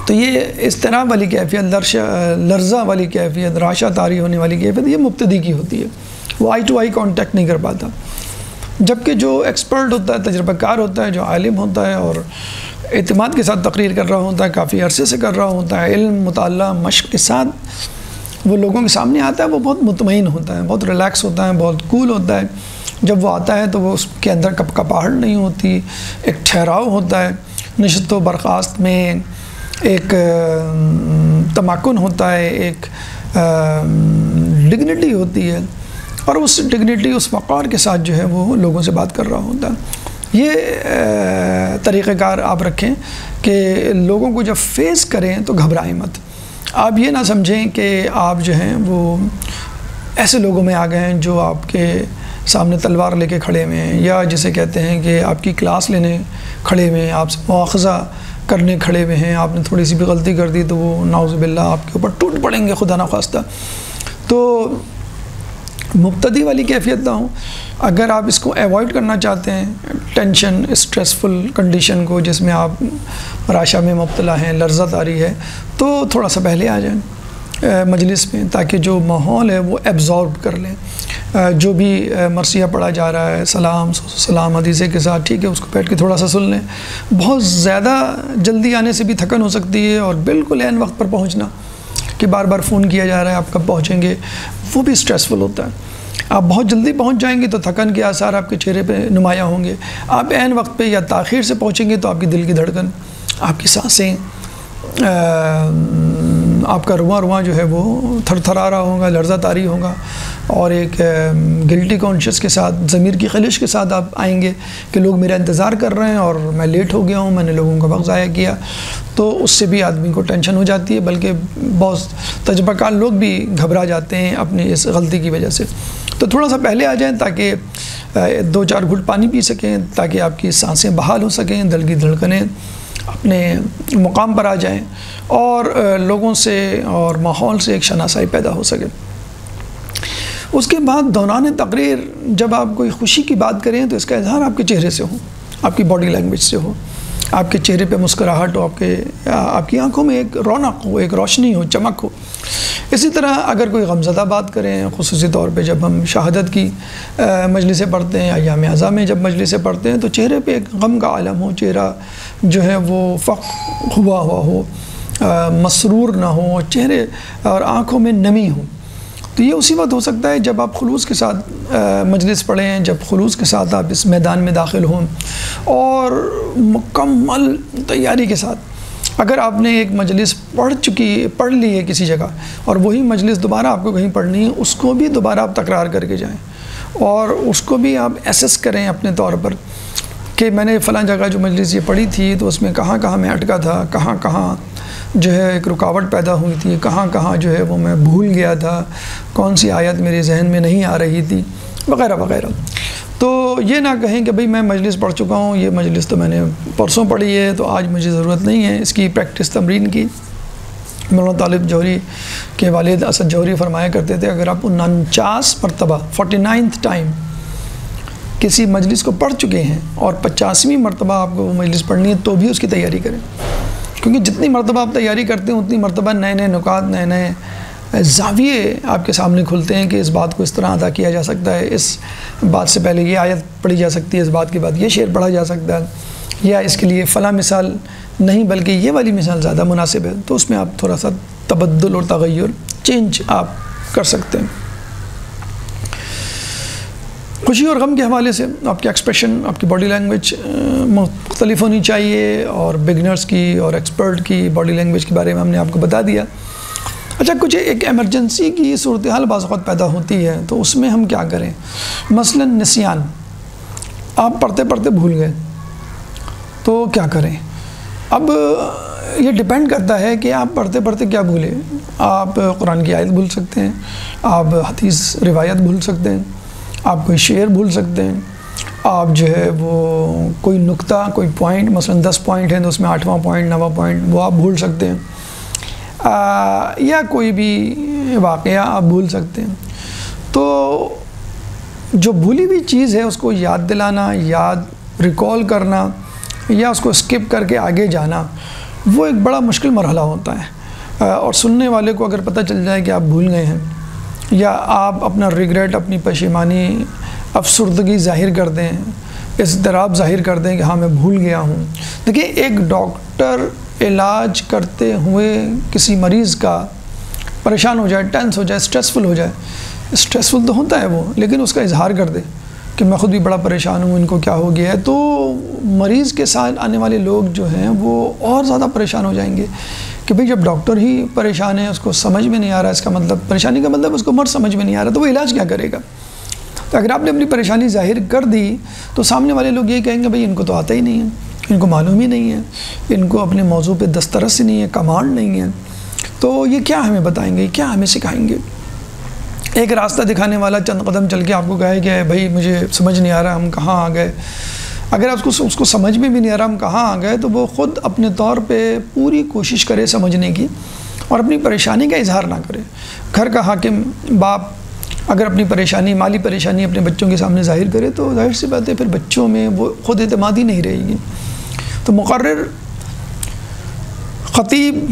تو یہ اس طرح والی کیفیت، لرزہ والی کیفیت، راشا طاری ہونے والی کیفیت، یہ مبتدی کی ہوتی ہے، وہ آئی ٹو آئی کانٹیکٹ نہیں کر پاتا۔ جبکہ جو ایکسپرٹ ہوتا ہے، تجربہ کار ہوتا ہے، جو عالم ہوتا ہے اور اعتماد کے ساتھ تقریر کر رہا ہوتا ہے، کافی عرصے سے کر رہا ہوتا ہے، علم، مطالعہ، مشق کے ساتھ وہ لوگوں کے سامنے آتا ہے وہ بہت مطمئن ہوتا ہے، بہت ریلیکس ہوتا ہے، بہت کول ہوتا ہے. جب وہ آتا ہے تو وہ اس کے اندر کپکپاہٹ نہیں ہوتی، ایک ٹھہراؤ ہوتا ہے، نشست و برخاست میں ایک تمکن ہوتا ہے، ایک ڈگنیٹی ہوتی ہے، اور اس ڈگنیٹی اس وقار کے ساتھ جو ہے وہ لوگوں سے بات کر رہا ہوتا ہے. یہ طریقہ کار آپ رکھیں کہ لوگوں کو جب فیس کریں تو گھبرائیں مت. آپ یہ نہ سمجھیں کہ آپ جو ہیں وہ ایسے لوگوں میں آ گئے ہیں جو آپ کے سامنے تلوار لے کے کھڑے ہوئے ہیں، یا جسے کہتے ہیں کہ آپ کی کلاس لینے کھڑے ہوئے ہیں، آپ سے مواخذہ کرنے کھڑے ہوئے ہیں. آپ نے تھوڑی سی بھی غلطی کر دی تو وہ نعوذ باللہ آپ کے اوپر ٹوٹ پڑیں گے خدا نخواستہ. تو مبتدی والی کیفیت نہ ہو. اگر آپ اس کو ایوائڈ کرنا چاہتے ہیں، ٹینشن اسٹریسفل کنڈیشن کو جس میں آپ راشا میں مبتلا ہیں، لرزت آ رہی ہے، تو تھوڑا سا پہلے آ جائیں مجلس میں، تاکہ جو ماحول ہے وہ ایبزارب کر لیں. جو بھی مرثیہ پڑھا جا رہا ہے سلام حدیثے کے ساتھ، ٹھیک ہے، اس کو بیٹھ کے تھوڑا سا سن لیں. بہت زیادہ جلدی آنے سے بھی تھکن ہو سکتی ہے، اور بالکل عین وقت پر پہنچنا کہ بار بار فون کیا جا رہا ہے آپ کب پہنچیں گے، وہ بھی اسٹریسفل ہوتا ہے. آپ بہت جلدی پہنچ جائیں گے تو تھکن کے آثار آپ کے چہرے پہ نمایاں ہوں گے. آپ عین وقت پہ یا تاخیر سے پہنچیں گے تو آپ کی دل کی دھڑکن، آپ کی سانسیں، آپ کا رواں جو ہے وہ تھر تھر آ رہا ہوگا، لرزہ طاری ہوگا، اور ایک گلٹی کانشیس کے ساتھ، ضمیر کی خلش کے ساتھ آپ آئیں گے کہ لوگ میرا انتظار کر رہے ہیں اور میں لیٹ ہو گیا ہوں، میں نے لوگوں کا وقت ضائع کیا. تو اس سے بھی آدمی کو ٹینشن ہو جاتی ہے، بلکہ بہت تجربہ کار لوگ بھی گھبرا جاتے ہیں اپنی اس غلطی کی وجہ سے. تو تھوڑا سا پہلے آ جائیں تاکہ 2-4 گھٹ پانی پی سکیں، تاکہ آپ کی سانسیں بحال ہو سکیں، دل کی دھڑکنیں اپنے مقام پر آ جائیں، اور لوگوں سے اور ماحول سے ایک شناسائی پیدا ہو سکے. اس کے بعد دوران تقریر جب آپ کوئی خوشی کی بات کریں تو اس کا اظہار آپ کے چہرے سے ہو، آپ کی باڈی لینگویج سے ہو، آپ کے چہرے پہ مسکراہٹ ہو، آپ کی آنکھوں میں ایک رونق ہو، ایک روشنی ہو، چمک ہو. اسی طرح اگر کوئی غمزدہ بات کریں، خصوصی طور پہ جب ہم شہادت کی مجلسیں پڑھتے ہیں، ایام اعزاں میں جب مجلسیں پڑھتے ہیں، تو چہرے پہ ایک غم کا عالم ہو، چہرہ جو ہے وہ فخر ہوا ہو، مسرور نہ ہو، چہرے اور آنکھوں میں نمی ہو. تو یہ اسی وقت ہو سکتا ہے جب آپ خلوص کے ساتھ مجلس پڑھیں، جب خلوص کے ساتھ آپ اس میدان میں داخل ہوں، اور مکمل تیاری کے ساتھ. اگر آپ نے ایک مجلس پڑھ لی ہے کسی جگہ، اور وہی مجلس دوبارہ آپ کو کہیں پڑھنی ہے، اس کو بھی دوبارہ آپ تکرار کر کے جائیں، اور اس کو بھی آپ ایسس کریں اپنے طور پر کہ میں نے فلاں جگہ جو مجلس یہ پڑھی تھی تو اس میں کہاں کہاں میں اٹکا تھا، کہاں کہاں جو ہے ایک رکاوٹ پیدا ہوئی تھی، کہاں کہاں جو ہے وہ میں بھول گیا تھا، کون سی آیت میرے ذہن میں نہیں آ رہی تھی، وغیرہ وغیرہ. تو یہ نہ کہیں کہ بھئی میں مجلس پڑھ چکا ہوں، یہ مجلس تو میں نے پرسوں پڑھی ہے تو آج مجھے ضرورت نہیں ہے اس کی پریکٹس تمرین کی. مولانا طالب جوہری کے والد اسد جوہری فرمایا کرتے تھے، اگر آپ 49 مرتبہ 49th ٹائم کسی مجلس کو پڑھ چکے ہیں اور 50ویں مرتبہ آپ کو وہ مجلس پڑھنی ہے تو بھی اس کی تیاری کریں، کیونکہ جتنی مرتبہ آپ تیاری کرتے ہیں اتنی مرتبہ نئے نئے نکات، نئے نئے زاویے آپ کے سامنے کھلتے ہیں کہ اس بات کو اس طرح ادا کیا جا سکتا ہے، اس بات سے پہلے یہ آیت پڑھی جا سکتی ہے، اس بات کے بعد یہ شعر پڑھا جا سکتا ہے، یا اس کے لیے فلاں مثال نہیں بلکہ یہ والی مثال زیادہ مناسب ہے. تو اس میں آپ تھوڑا سا تبدل اور تغیر، چینج آپ کر سکتے ہیں. خوشی اور غم کے حوالے سے آپ کے ایکسپریشن، آپ کی باڈی لینگویج مختلف ہونی چاہیے، اور بگنرز کی اور ایکسپرٹ کی باڈی لینگویج کے بارے میں ہم نے آپ کو بتا دیا. اچھا، کچھ ایک ایمرجنسی کی صورتحال بعض اوقات پیدا ہوتی ہے تو اس میں ہم کیا کریں؟ مثلا نسیان، آپ پڑھتے پڑھتے بھول گئے تو کیا کریں؟ اب یہ ڈیپینڈ کرتا ہے کہ آپ پڑھتے پڑھتے کیا بھولے. آپ قرآن کی آیت بھول سکتے ہیں، آپ حدیث روایت بھول سکتے ہیں، آپ کوئی شعر بھول سکتے ہیں، آپ جو ہے وہ کوئی نقطہ، کوئی پوائنٹ، مثلا 10 پوائنٹ ہیں تو اس میں 8واں پوائنٹ، 9واں پوائنٹ وہ آپ بھول سکتے ہیں، یا کوئی بھی واقعہ آپ بھول سکتے ہیں. تو جو بھولی ہوئی چیز ہے اس کو یاد دلانا، یاد ریکال کرنا، یا اس کو اسکپ کر کے آگے جانا، وہ ایک بڑا مشکل مرحلہ ہوتا ہے. اور سننے والے کو اگر پتہ چل جائے کہ آپ بھول گئے ہیں، یا آپ اپنا ریگریٹ، اپنی پشیمانی، افسردگی ظاہر کر دیں، اضطراب ظاہر کر دیں کہ ہاں میں بھول گیا ہوں. دیکھیں، ایک ڈاکٹر علاج کرتے ہوئے کسی مریض کا پریشان ہو جائے، ٹینس ہو جائے، اسٹریسفل ہو جائے. اسٹریسفل تو ہوتا ہے وہ، لیکن اس کا اظہار کر دے کہ میں خود بھی بڑا پریشان ہوں، ان کو کیا ہو گیا ہے. تو مریض کے ساتھ آنے والے لوگ جو ہیں وہ اور زیادہ پریشان ہو جائیں گے کہ بھئی جب ڈاکٹر ہی پریشان ہے، اس کو سمجھ میں نہیں آ رہا، اس کا مطلب پریشانی کا مطلب اس کو مرض سمجھ میں نہیں آ رہا، تو وہ علاج کیا کرے گا. تو اگر آپ نے اپنی پریشانی ظاہر کر دی تو سامنے والے لوگ یہ کہیں گے بھئی ان کو تو آتا ہی نہیں ہے، ان کو معلوم ہی نہیں ہے، ان کو اپنے موضوع پہ دسترس ہی نہیں ہے، کمانڈ نہیں ہے، تو یہ کیا ہمیں بتائیں گے، کیا ہمیں سکھائیں گے. ایک راستہ دکھانے والا چند قدم چل کے آپ کو کہے کہ بھئی مجھے سمجھ نہیں آ رہا ہم کہاں آ گئے. اگر اس کو سمجھ میں بھی نہیں آ رہا ہم کہاں آ گئے، تو وہ خود اپنے طور پہ پوری کوشش کرے سمجھنے کی اور اپنی پریشانی کا اظہار نہ کرے. گھر کا حاکم باپ اگر اپنی پریشانی، مالی پریشانی اپنے بچوں کے سامنے ظاہر کرے تو ظاہر سی بات ہے پھر بچوں میں وہ خود اعتمادی نہیں رہے گی. تو مقرر، خطیب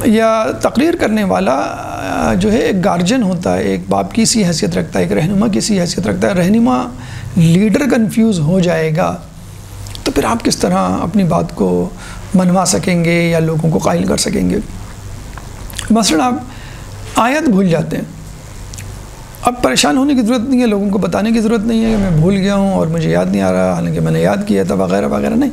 یا تقریر کرنے والا جو ہے ایک گارجن ہوتا ہے، ایک باپ کی سی حیثیت رکھتا ہے، ایک رہنما کی سی حیثیت رکھتا ہے. رہنما لیڈر کنفیوز ہو جائے گا تو پھر آپ کس طرح اپنی بات کو منوا سکیں گے یا لوگوں کو قائل کر سکیں گے. مثلا آپ آیت بھول جاتے ہیں، اب پریشان ہونے کی ضرورت نہیں ہے، لوگوں کو بتانے کی ضرورت نہیں ہے کہ میں بھول گیا ہوں اور مجھے یاد نہیں آ رہا، حالانکہ میں نے یاد کیا تھا وغیرہ وغیرہ. نہیں،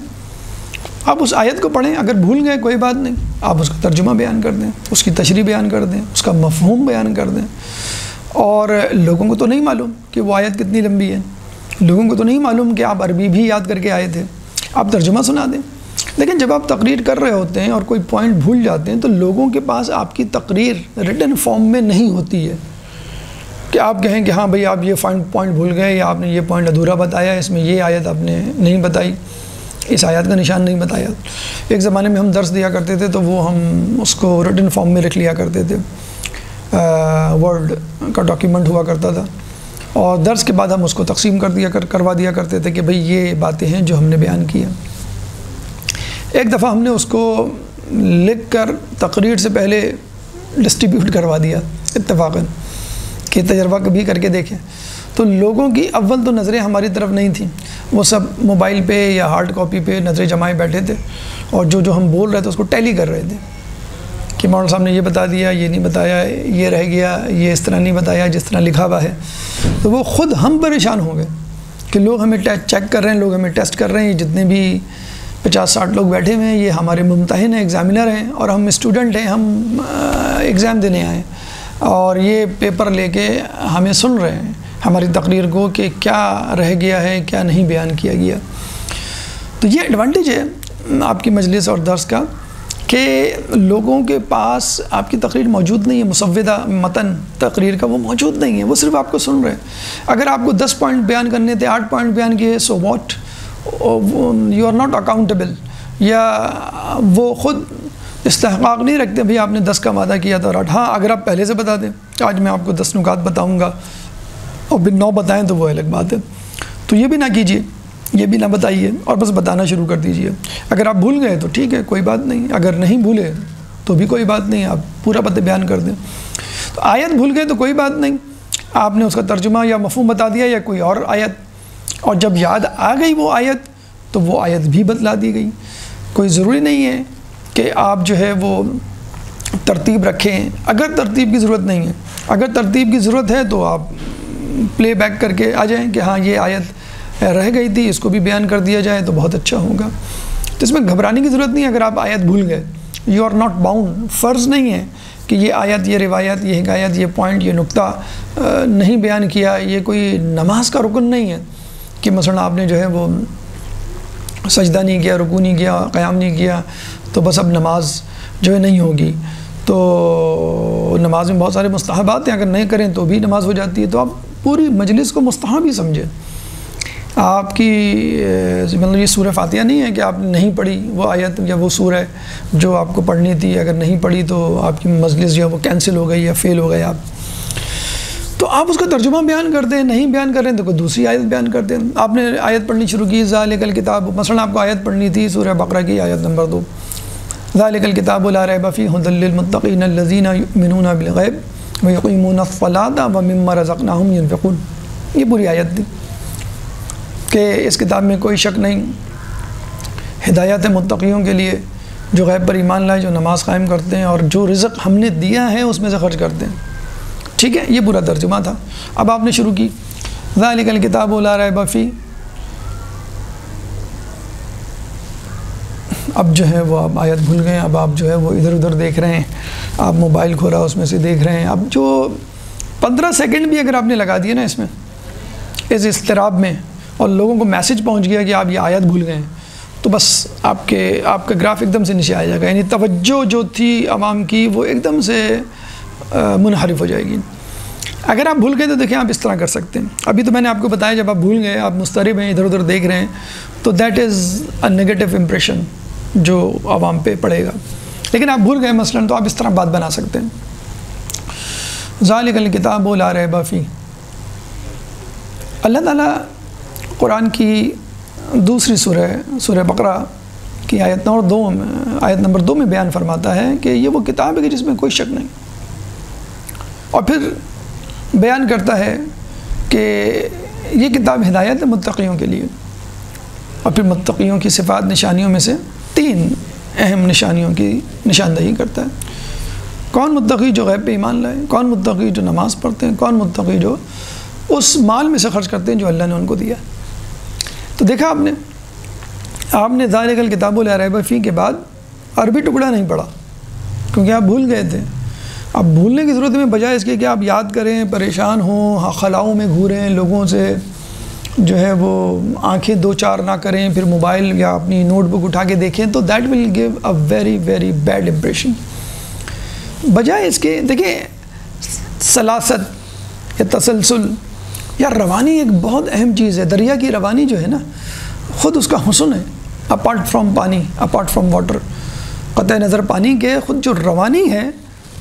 آپ اس آیت کو پڑھیں، اگر بھول گئے کوئی بات نہیں، آپ اس کا ترجمہ بیان کر دیں، اس کی تشریح بیان کر دیں، اس کا مفہوم بیان کر دیں. اور لوگوں کو تو نہیں معلوم کہ وہ آیت کتنی لمبی ہے، لوگوں کو تو نہیں معلوم کہ آپ عربی بھی یاد کر کے آئے تھے، آپ ترجمہ سنا دیں. لیکن جب آپ تقریر کر رہے ہوتے ہیں اور کوئی پوائنٹ بھول جاتے ہیں تو لوگوں کے پاس آپ کی تقریر ریٹن فارم میں نہیں ہوتی ہے کہ آپ کہیں کہ ہاں بھئی آپ یہ پوائنٹ بھول گئے، یا آپ نے یہ پوائنٹ ادھورا بتایا، اس میں یہ آیت آپ نے نہیں بتائی، اس آیت کا نشان نہیں بتایا. ایک زمانے میں ہم درس دیا کرتے تھے تو وہ ہم اس کو ریٹن فارم میں لکھ لیا کرتے تھے، ورڈ کا ڈاکیومنٹ ہوا کرتا تھا، اور درس کے بعد ہم اس کو تقسیم کروا دیا کرتے تھے کہ بھئی یہ باتیں ہیں جو ہم نے بیان کی ہیں. ایک دفعہ ہم نے اس کو لکھ کر تقریر سے پہلے ڈسٹریبیوٹ کروا دیا اتفاقاً کہ تجربہ کبھی کر کے دیکھیں. تو لوگوں کی اول تو نظریں ہماری طرف نہیں تھیں، وہ سب موبائل پہ یا ہارڈ کاپی پہ نظریں جمائے بیٹھے تھے، اور جو ہم بول رہے تھے اس کو ٹیلی کر رہے تھے کہ مولانا صاحب نے یہ بتا دیا، یہ نہیں بتایا، یہ رہ گیا، یہ اس طرح نہیں بتایا جس طرح لکھا ہوا ہے. تو وہ خود ہم پریشان ہو گئے کہ لوگ ہمیں چیک کر رہے ہیں، لوگ ہمیں ٹیسٹ کر رہے ہیں، جتنے بھی 50-60 لوگ بیٹھے ہوئے ہیں یہ ہمارے ممتحن ہیں، ایگزامینر ہیں، اور ہم اسٹوڈنٹ ہیں، ہم ایگزام دینے آئے ہیں، اور یہ پیپر لے کے ہمیں سن رہے ہیں ہماری تقریر کو کہ کیا رہ گیا ہے، کیا نہیں بیان کیا گیا. تو یہ ایڈوانٹیج ہے آپ کی مجلس اور درس کا کہ لوگوں کے پاس آپ کی تقریر موجود نہیں ہے، مسودہ متن تقریر کا وہ موجود نہیں ہے، وہ صرف آپ کو سن رہے ہیں. اگر آپ کو 10 پوائنٹ بیان کرنے تھے، 8 پوائنٹ بیان کیے، so what, you are not accountable, یا وہ خود استحقاق نہیں رکھتے بھئی آپ نے 10 کا وعدہ کیا تھا اور 8. ہاں اگر آپ پہلے سے بتا دیں آج میں آپ کو 10 نکات بتاؤں گا اور پھر 9 بتائیں تو وہ الگ بات ہے. تو یہ بھی نہ کیجیے، یہ بھی نہ بتائیے، اور بس بتانا شروع کر دیجیے. اگر آپ بھول گئے تو ٹھیک ہے، کوئی بات نہیں، اگر نہیں بھولے تو بھی کوئی بات نہیں، آپ پورا پتہ بیان کر دیں. تو آیت بھول گئے تو کوئی بات نہیں، آپ نے اس کا ترجمہ یا مفہوم بتا دیا یا کوئی اور آیت، اور جب یاد آ گئی وہ آیت تو وہ آیت بھی بتلا دی گئی. کوئی ضروری نہیں ہے کہ آپ جو ہے وہ ترتیب رکھیں اگر ترتیب کی ضرورت نہیں ہے. اگر ترتیب کی ضرورت ہے تو آپ پلے بیک کر کے آ جائیں کہ ہاں یہ آیت رہ گئی تھی، اس کو بھی بیان کر دیا جائے تو بہت اچھا ہوگا. تو اس میں گھبرانے کی ضرورت نہیں ہے. اگر آپ آیت بھول گئے، یو آر ناٹ باؤنڈ، فرض نہیں ہے کہ یہ آیت، یہ روایت، یہ حکایت، یہ پوائنٹ، یہ نقطہ نہیں بیان کیا. یہ کوئی نماز کا رکن نہیں ہے کہ مثلا آپ نے جو ہے وہ سجدہ نہیں کیا، رکوع نہیں کیا، قیام نہیں کیا تو بس اب نماز جو ہے نہیں ہوگی. تو نماز میں بہت سارے مستحبات ہیں، اگر نہیں کریں تو بھی نماز ہو جاتی ہے. تو آپ پوری مجلس کو مستحب ہی سمجھیں. آپ کی مطلب یہ سورہ فاتحہ نہیں ہے کہ آپ نے نہیں پڑھی وہ آیت یا وہ سورہ جو آپ کو پڑھنی تھی، اگر نہیں پڑھی تو آپ کی مجلس جو ہے وہ کینسل ہو گئی یا فیل ہو گئے آپ. تو آپ اس کا ترجمہ بیان کر دیں، نہیں بیان کر رہے ہیں تو کوئی دوسری آیت بیان کر دیں. آپ نے آیت پڑھنی شروع کی ذالک الکتاب، مثلا آپ کو آیت پڑھنی تھی سورہ بقرہ کی آیت نمبر 2، ذالک الکتاب لا ریب فیہ ھدی للمتقین الذین یؤمنون بالغیب ویقیمون الصلاۃ ومما رزقناہم ینفقون. یہ پوری آیت تھی کہ اس کتاب میں کوئی شک نہیں، ہدایت متقیوں کے لیے، جو غیب پر ایمان لائے، جو نماز قائم کرتے ہیں اور جو رزق ہم نے دیا ہے اس میں سے خرچ کرتے ہیں. ٹھیک ہے، یہ پورا ترجمہ تھا. اب آپ نے شروع کی ذالک الکتاب لا ریب فیہ. اب جو ہے وہ آپ آیت بھول گئے، اب آپ جو ہے وہ ادھر ادھر دیکھ رہے ہیں، آپ موبائل کھولا اس میں سے دیکھ رہے ہیں. اب جو 15 سیکنڈ بھی اگر آپ نے لگا دیے نا اس میں، اس اضطراب میں، اور لوگوں کو میسج پہنچ گیا کہ آپ یہ آیت بھول گئے ہیں، تو بس آپ کا گراف ایک دم سے نیچے آ جائے گا. یعنی توجہ جو تھی عوام کی وہ ایک دم سے منحرف ہو جائے گی. اگر آپ بھول گئے تو دیکھیں آپ اس طرح کر سکتے ہیں. ابھی تو میں نے آپ کو بتایا جب آپ بھول گئے، آپ مضطرب ہیں، ادھر ادھر دیکھ رہے ہیں، تو that is a negative impression جو عوام پہ پڑے گا. لیکن آپ بھول گئے مثلاً، تو آپ اس طرح بات بنا سکتے ہیں. ذالک الکتاب لا ریب فیہ. اللہ تعالیٰ قرآن کی دوسری سورہ بقرہ کی آیت نمبر 2 میں بیان فرماتا ہے کہ یہ وہ کتاب ہے کہ جس میں کوئی شک نہیں. اور پھر بیان کرتا ہے کہ یہ کتاب ہدایت ہے متقیوں کے لیے. اور پھر متقیوں کی صفات نشانیوں میں سے 3 اہم نشانیوں کی نشاندہی کرتا ہے. کون متقی؟ جو غیب پہ ایمان لائے. کون متقی؟ جو نماز پڑھتے ہیں. کون متقی؟ جو اس مال میں سے خرچ کرتے ہیں جو اللہ نے ان کو دیا. تو دیکھا آپ نے ذالک الکتاب لا ریب فیہ کے بعد عربی ٹکڑا نہیں پڑھا کیونکہ آپ بھول گئے تھے. اب بھولنے کی ضرورت میں بجائے اس کے کہ آپ یاد کریں، پریشان ہوں، خلاؤں میں گھوریں، لوگوں سے جو ہے وہ آنکھیں 2-4 نہ کریں، پھر موبائل یا اپنی نوٹ بک اٹھا کے دیکھیں، تو that will give a very very bad impression. بجائے اس کے دیکھیں سلاست یا تسلسل یا روانی ایک بہت اہم چیز ہے. دریا کی روانی جو ہے نا، خود اس کا حسن ہے. اپارٹ فرام پانی، اپارٹ فرام واٹر، قطع نظر پانی کے خود جو روانی ہے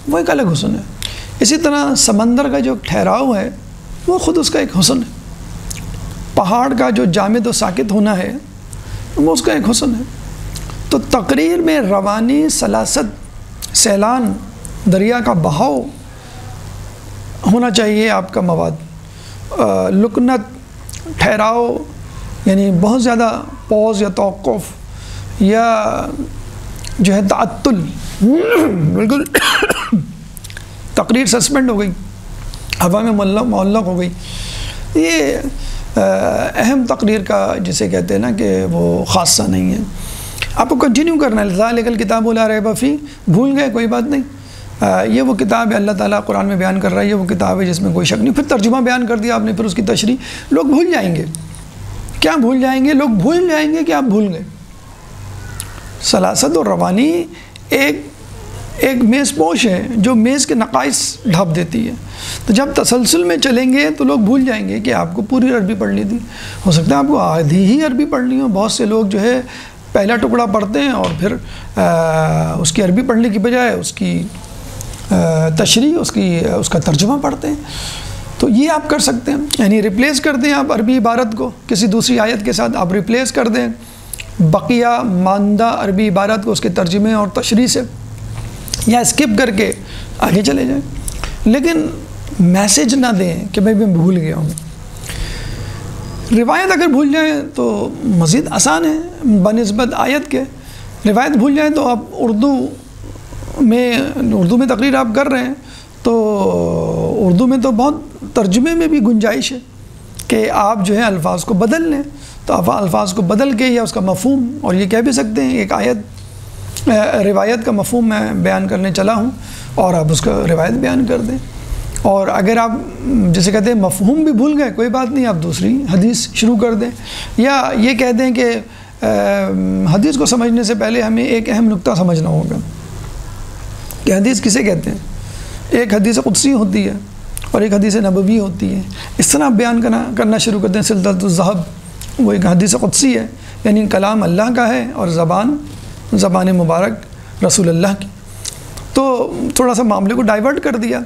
وہ ایک الگ حسن ہے. اسی طرح سمندر کا جو ٹھہراؤ ہے وہ خود اس کا ایک حسن ہے. پہاڑ کا جو جامد و ساکت ہونا ہے وہ اس کا ایک حسن ہے. تو تقریر میں روانی، سلاست، سیلان، دریا کا بہاؤ ہونا چاہیے آپ کا مواد. لکنت، ٹھہراؤ، یعنی بہت زیادہ پوز یا توقف یا جو ہے تعطل، بالکل تقریر سسپینڈ ہو گئی، ہوا میں معلق ہو گئی. یہ اہم تقریر کا جسے کہتے ہیں نا کہ وہ خاصہ نہیں ہے. آپ کو کنٹینیو کرنا ہے. ذالک الکتاب لا ریب فیہ. بھول گئے کوئی بات نہیں، یہ وہ کتاب ہے اللہ تعالیٰ قرآن میں بیان کر رہا ہے، یہ وہ کتاب ہے جس میں کوئی شک نہیں. پھر ترجمہ بیان کر دیا آپ نے، پھر اس کی تشریح. لوگ بھول جائیں گے. کیا بھول جائیں گے؟ لوگ بھول جائیں گے کہ آپ بھول گئے. سلاست اور روانی ایک میز پوش ہے جو میز کے نقائص ڈھانپ دیتی ہے. تو جب تسلسل میں چلیں گے تو لوگ بھول جائیں گے کہ آپ کو پوری عربی پڑھنی تھی. ہو سکتا ہے آپ کو آدھی ہی عربی پڑھنی ہو. بہت سے لوگ جو ہے پہلا ٹکڑا پڑھتے ہیں اور پھر اس کی عربی پڑھنے کی بجائے اس کی تشریح، اس کا ترجمہ پڑھتے ہیں. تو یہ آپ کر سکتے ہیں، یعنی ریپلیس کر دیں آپ عربی عبارت کو کسی دوسری آیت کے ساتھ. آپ ریپلیس کر دیں بقیہ ماندہ عربی عبارت کو اس کے ترجمے اور تشریح سے، یا اسکپ کر کے آگے چلے جائیں. لیکن میسج نہ دیں کہ میں بھول گیا ہوں. روایت اگر بھول جائیں تو مزید آسان ہے بنسبت آیت کے. روایت بھول جائیں تو آپ اردو میں تقریر آپ کر رہے ہیں، تو اردو میں تو بہت ترجمے میں بھی گنجائش ہے کہ آپ جو ہے الفاظ کو بدل لیں. تو آپ الفاظ کو بدل کے یا اس کا مفہوم، اور یہ کہہ بھی سکتے ہیں ایک روایت کا مفہوم میں بیان کرنے چلا ہوں اور آپ اس کا روایت بیان کر دیں. اور اگر آپ جیسے کہتے ہیں مفہوم بھی بھول گئے، کوئی بات نہیں، آپ دوسری حدیث شروع کر دیں. یا یہ کہہ دیں کہ حدیث کو سمجھنے سے پہلے ہمیں ایک اہم نقطہ سمجھنا ہوگا کہ حدیث کسے کہتے ہیں. ایک حدیث قدسی ہوتی ہے اور ایک حدیث نبوی ہوتی ہے. اس طرح بیان کرنا شروع کرتے ہیں. سلسلۃ الذہب وہ ایک حدیث قدسی ہے، یعنی کلام اللہ کا ہے اور زبان مبارک رسول اللہ کی. تو تھوڑا سا معاملے کو ڈائیورٹ کر دیا.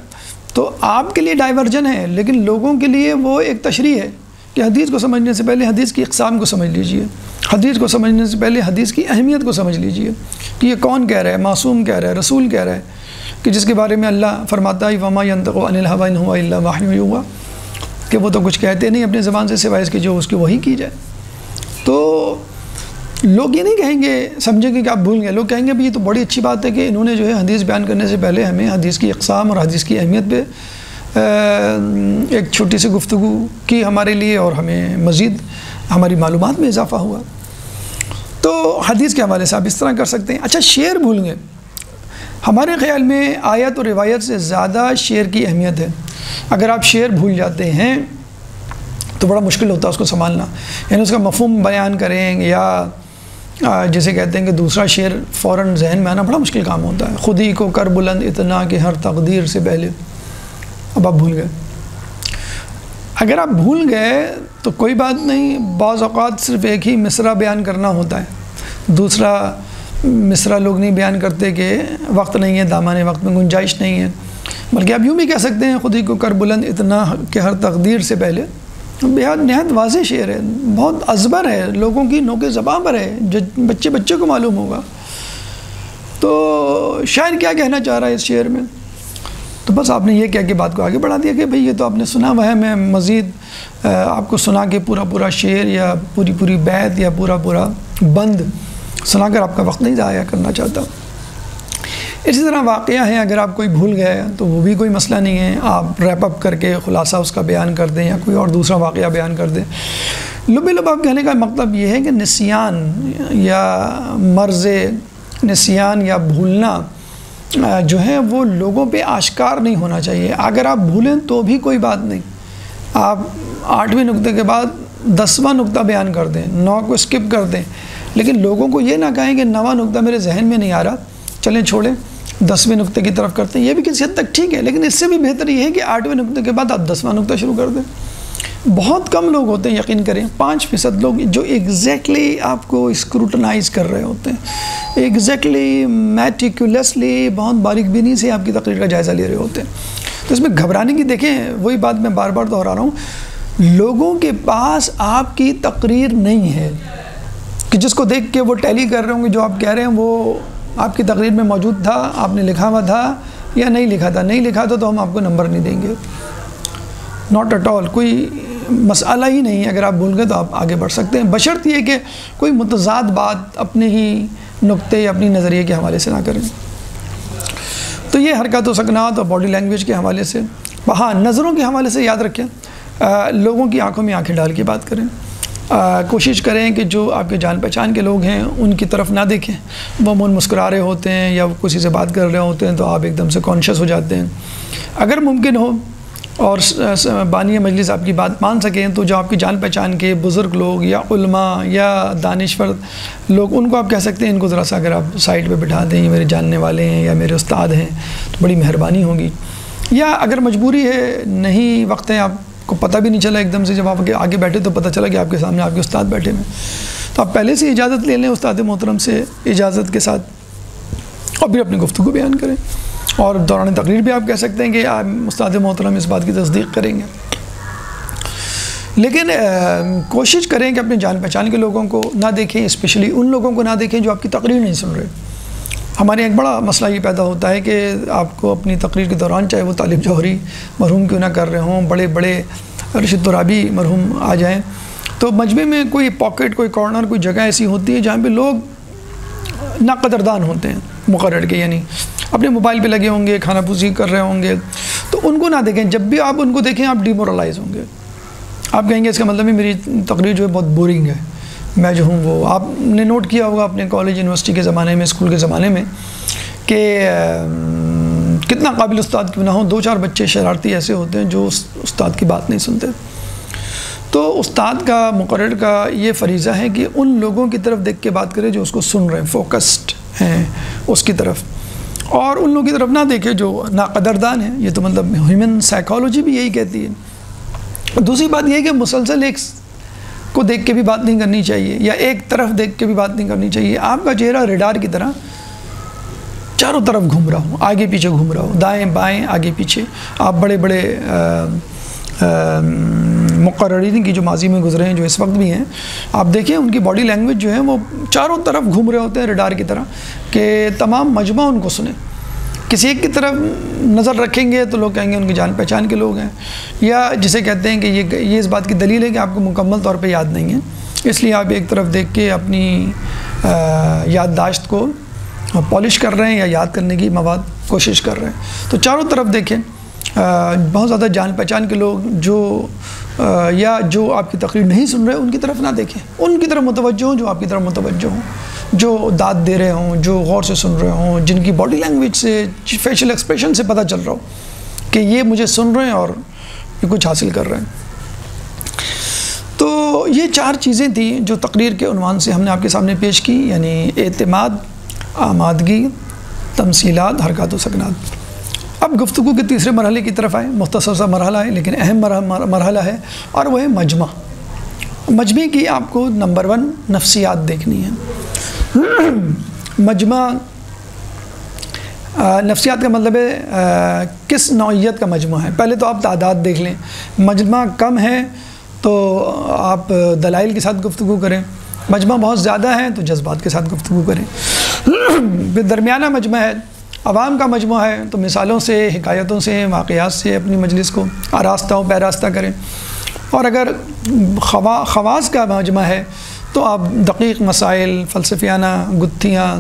تو آپ کے لیے ڈائیورجن ہے، لیکن لوگوں کے لیے وہ ایک تشریح ہے کہ حدیث کو سمجھنے سے پہلے حدیث کی اقسام کو سمجھ لیجئے. حدیث کو سمجھنے سے پہلے حدیث کی اہمیت کو سمجھ لیجئے کہ یہ کون کہہ رہا ہے، معصوم کہہ رہا ہے، رسول کہہ رہا ہے، کہ جس کے بارے میں اللہ فرماتا ہے وَمَا يَنطِقُ عَنِ الْهَوَىٰ إِنْ هُوَ إِلَّا وَحْيٌ يُوحَىٰ، کہ وہ تو کچھ کہتے نہیں اپنی زبان سے سوائے اس کے جو اس کی وحی کی جائے. تو لوگ یہ نہیں کہیں گے، سمجھیں گے کہ آپ بھول گئے، لوگ کہیں گے بھی یہ تو بڑی اچھی بات ہے کہ انہوں نے جو ہے حدیث بیان کرنے سے پہلے ہمیں حدیث کی اقسام اور حدیث کی اہمیت پہ ایک چھوٹی سی گفتگو کی ہمارے لیے، اور ہمیں مزید ہماری معلومات میں اضافہ ہوا۔ تو حدیث کے حوالے سے آپ اس طرح کر سکتے ہیں۔ اچھا، شعر بھول گئے، ہمارے خیال میں آیت اور روایت سے زیادہ شعر کی اہمیت ہے۔ اگر آپ شعر بھول جاتے ہیں تو بڑا مشکل ہوتا ہے اس کو سنبھالنا، یعنی اس کا مفہوم بیان کریں یا جسے کہتے ہیں کہ دوسرا شعر فوراً ذہن میں آنا بڑا مشکل کام ہوتا ہے۔ خود ہی کو کر بلند اتنا کہ ہر تقدیر سے پہلے، اب آپ بھول گئے۔ اگر آپ بھول گئے تو کوئی بات نہیں، بعض اوقات صرف ایک ہی مصرع بیان کرنا ہوتا ہے، دوسرا مصرع لوگ نہیں بیان کرتے کہ وقت نہیں ہے، دامان وقت میں گنجائش نہیں ہے، بلکہ آپ یوں بھی کہہ سکتے ہیں خود ہی کو کر بلند اتنا کہ ہر تقدیر سے پہلے۔ نہایت واضح شعر ہے، بہت ازبر ہے، لوگوں کی نوک زبان پر ہے، جو بچے کو معلوم ہوگا۔ تو شاعر کیا کہنا چاہ رہا ہے اس شعر میں؟ تو بس آپ نے یہ کہہ کے بات کو آگے بڑھا دیا کہ بھئی یہ تو آپ نے سنا ہوا ہے، میں مزید آپ کو سنا کے پورا شعر یا پوری بیت یا پورا بند سنا کر آپ کا وقت نہیں ضائع کرنا چاہتا۔ اسی طرح واقعہ ہے، اگر آپ کوئی بھول گئے تو وہ بھی کوئی مسئلہ نہیں ہے، آپ ریپ اپ کر کے خلاصہ اس کا بیان کر دیں یا کوئی اور دوسرا واقعہ بیان کر دیں۔ لب آپ کہنے کا مطلب یہ ہے کہ نسیان یا مرض نسیان یا بھولنا جو ہے وہ لوگوں پہ آشکار نہیں ہونا چاہیے۔ اگر آپ بھولیں تو بھی کوئی بات نہیں، آپ 8ویں نقطے کے بعد 10واں نقطہ بیان کر دیں، 9 کو اسکپ کر دیں، لیکن لوگوں کو یہ نہ کہیں کہ 9واں نقطہ میرے ذہن میں نہیں آ رہا، چلیں چھوڑیں 10ویں نقطے کی طرف کرتے ہیں۔ یہ بھی کسی حد تک ٹھیک ہے، لیکن اس سے بھی بہتر یہ ہے کہ 8ویں نقطے کے بعد آپ 10واں نقطہ شروع کر دیں۔ بہت کم لوگ ہوتے ہیں، یقین کریں 5% لوگ جو ایگزیکٹلی آپ کو اسکروٹنائز کر رہے ہوتے ہیں، ایگزیکٹلی میٹیکولیسلی بہت باریک بینی سے آپ کی تقریر کا جائزہ لے رہے ہوتے ہیں۔ تو اس میں گھبرانے کی، دیکھیں وہی بات میں بار بار دہرا رہا ہوں، لوگوں کے پاس آپ کی تقریر نہیں ہے کہ جس کو دیکھ کے وہ ٹیلی کر رہے ہوں گے جو آپ کہہ رہے ہیں وہ آپ کی تقریر میں موجود تھا، آپ نے لکھا ہوا تھا یا نہیں لکھا تھا۔ نہیں لکھا تھا تو ہم آپ کو نمبر نہیں دیں گے، ناٹ ایٹ آل، کوئی مسئلہ ہی نہیں ہے۔ اگر آپ بھول گئے تو آپ آگے بڑھ سکتے ہیں، بشرط یہ کہ کوئی متضاد بات اپنے ہی نقطے یا اپنی نظریے کے حوالے سے نہ کریں۔ تو یہ حرکات و سکنات اور باڈی لینگویج کے حوالے سے۔ ہاں، نظروں کے حوالے سے یاد رکھیں، لوگوں کی آنکھوں میں آنکھیں ڈال کے بات کریں، کوشش کریں کہ جو آپ کے جان پہچان کے لوگ ہیں ان کی طرف نہ دیکھیں، وہ مسکرا رہے ہوتے ہیں یا کسی سے بات کر رہے ہوتے ہیں تو آپ ایک دم سے کانشیس ہو جاتے ہیں۔ اگر ممکن ہو اور بانی مجلس آپ کی بات مان سکیں تو جو آپ کی جان پہچان کے بزرگ لوگ یا علماء یا دانشور لوگ، ان کو آپ کہہ سکتے ہیں ان کو ذرا سا اگر آپ سائڈ پہ بٹھا دیں، یہ میرے جاننے والے ہیں یا میرے استاد ہیں، تو بڑی مہربانی ہوگی۔ یا اگر مجبوری ہے، نہیں وقت ہے، آپ کو پتہ بھی نہیں چلا ایک دم سے جب آپ آگے بیٹھے تو پتہ چلا کہ آپ کے سامنے آپ کے استاد بیٹھے ہیں، تو آپ پہلے سے اجازت لے لیں استاد محترم سے، اجازت کے ساتھ، اور پھر اپنی گفتگو بیان کریں۔ اور دوران تقریر بھی آپ کہہ سکتے ہیں کہ آپ استاد محترم اس بات کی تصدیق کریں گے، لیکن کوشش کریں کہ اپنے جان پہچان کے لوگوں کو نہ دیکھیں، اسپیشلی ان لوگوں کو نہ دیکھیں جو آپ کی تقریر نہیں سن رہے۔ ہمارے ایک بڑا مسئلہ یہ پیدا ہوتا ہے کہ آپ کو اپنی تقریر کے دوران، چاہے وہ طالب جوہری مرحوم کیوں نہ کر رہے ہوں، بڑے رشید ترابی مرحوم آ جائیں، تو مجمع میں کوئی پاکٹ، کوئی کارنر، کوئی جگہ ایسی ہوتی ہے جہاں پہ لوگ ناقدردان ہوتے ہیں مقرر کے، یعنی اپنے موبائل پہ لگے ہوں گے، کھانا پوسی کر رہے ہوں گے، تو ان کو نہ دیکھیں۔ جب بھی آپ ان کو دیکھیں آپ ڈیمورلائز ہوں گے، آپ کہیں گے اس کا مطلب ہے میری تقریر جو ہے بہت بورنگ ہے، میں جو ہوں وہ۔ آپ نے نوٹ کیا ہوگا اپنے کالج یونیورسٹی کے زمانے میں، اسکول کے زمانے میں، کہ کتنا قابل استاد کیوں نہ ہو، 2-4 بچے شرارتی ایسے ہوتے ہیں جو استاد کی بات نہیں سنتے۔ تو استاد کا، مقرر کا یہ فریضہ ہے کہ ان لوگوں کی طرف دیکھ کے بات کرے جو اس کو سن رہے ہیں، فوکسڈ ہیں اس کی طرف، اور ان لوگوں کی طرف نہ دیکھے جو ناقدردان ہیں۔ یہ تو مطلب ہیومن سائیکالوجی بھی یہی کہتی ہے۔ دوسری بات یہ ہے کہ مسلسل ایک کو دیکھ کے بھی بات نہیں کرنی چاہیے، یا ایک طرف دیکھ کے بھی بات نہیں کرنی چاہیے۔ آپ کا چہرہ ریڈار کی طرح چاروں طرف گھوم رہا ہوں، آگے پیچھے گھوم رہا ہوں، دائیں بائیں آگے پیچھے۔ آپ بڑے مقررین کی جو ماضی میں گزرے ہیں، جو اس وقت بھی ہیں، آپ دیکھیں ان کی باڈی لینگویج جو ہے وہ چاروں طرف گھوم رہے ہوتے ہیں ریڈار کی طرح، کہ تمام مجمع ان کو سنیں۔ کسی ایک کی طرف نظر رکھیں گے تو لوگ کہیں گے ان کی جان پہچان کے لوگ ہیں، یا جسے کہتے ہیں کہ یہ اس بات کی دلیل ہے کہ آپ کو مکمل طور پہ یاد نہیں ہے، اس لیے آپ ایک طرف دیکھ کے اپنی یادداشت کو پالش کر رہے ہیں یا یاد کرنے کی مواد کوشش کر رہے ہیں۔ تو چاروں طرف دیکھیں، بہت زیادہ جان پہچان کے لوگ یا جو آپ کی تقریر نہیں سن رہے ان کی طرف نہ دیکھیں، ان کی طرف متوجہ ہوں جو آپ کی طرف متوجہ ہوں، جو داد دے رہے ہوں، جو غور سے سن رہے ہوں، جن کی باڈی لینگویج سے، فیشل ایکسپریشن سے پتہ چل رہا ہو کہ یہ مجھے سن رہے ہیں اور یہ کچھ حاصل کر رہے ہیں۔ تو یہ 4 چیزیں تھیں جو تقریر کے عنوان سے ہم نے آپ کے سامنے پیش کی، یعنی اعتماد، آمادگی، تمثیلات، حرکات و سکنات۔ اب گفتگو کے تیسرے مرحلے کی طرف آئیں، مختصر سا مرحلہ ہے لیکن اہم مرحلہ ہے، اور وہ ہے مجمع۔ مجمع کی آپ کو نمبر 1 نفسیات دیکھنی ہے۔ مجمع، نفسیات کا مطلب ہے کس نوعیت کا مجمع ہے۔ پہلے تو آپ تعداد دیکھ لیں، مجمع کم ہے تو آپ دلائل کے ساتھ گفتگو کریں، مجمع بہت زیادہ ہے تو جذبات کے ساتھ گفتگو کریں۔ درمیانہ مجمع ہے، عوام کا مجمع ہے تو مثالوں سے، حکایتوں سے، واقعات سے اپنی مجلس کو آراستہ و پیراستہ کریں، اور اگر خواص کا مجمع ہے تو آپ دقیق مسائل، فلسفیانہ گتھیاں،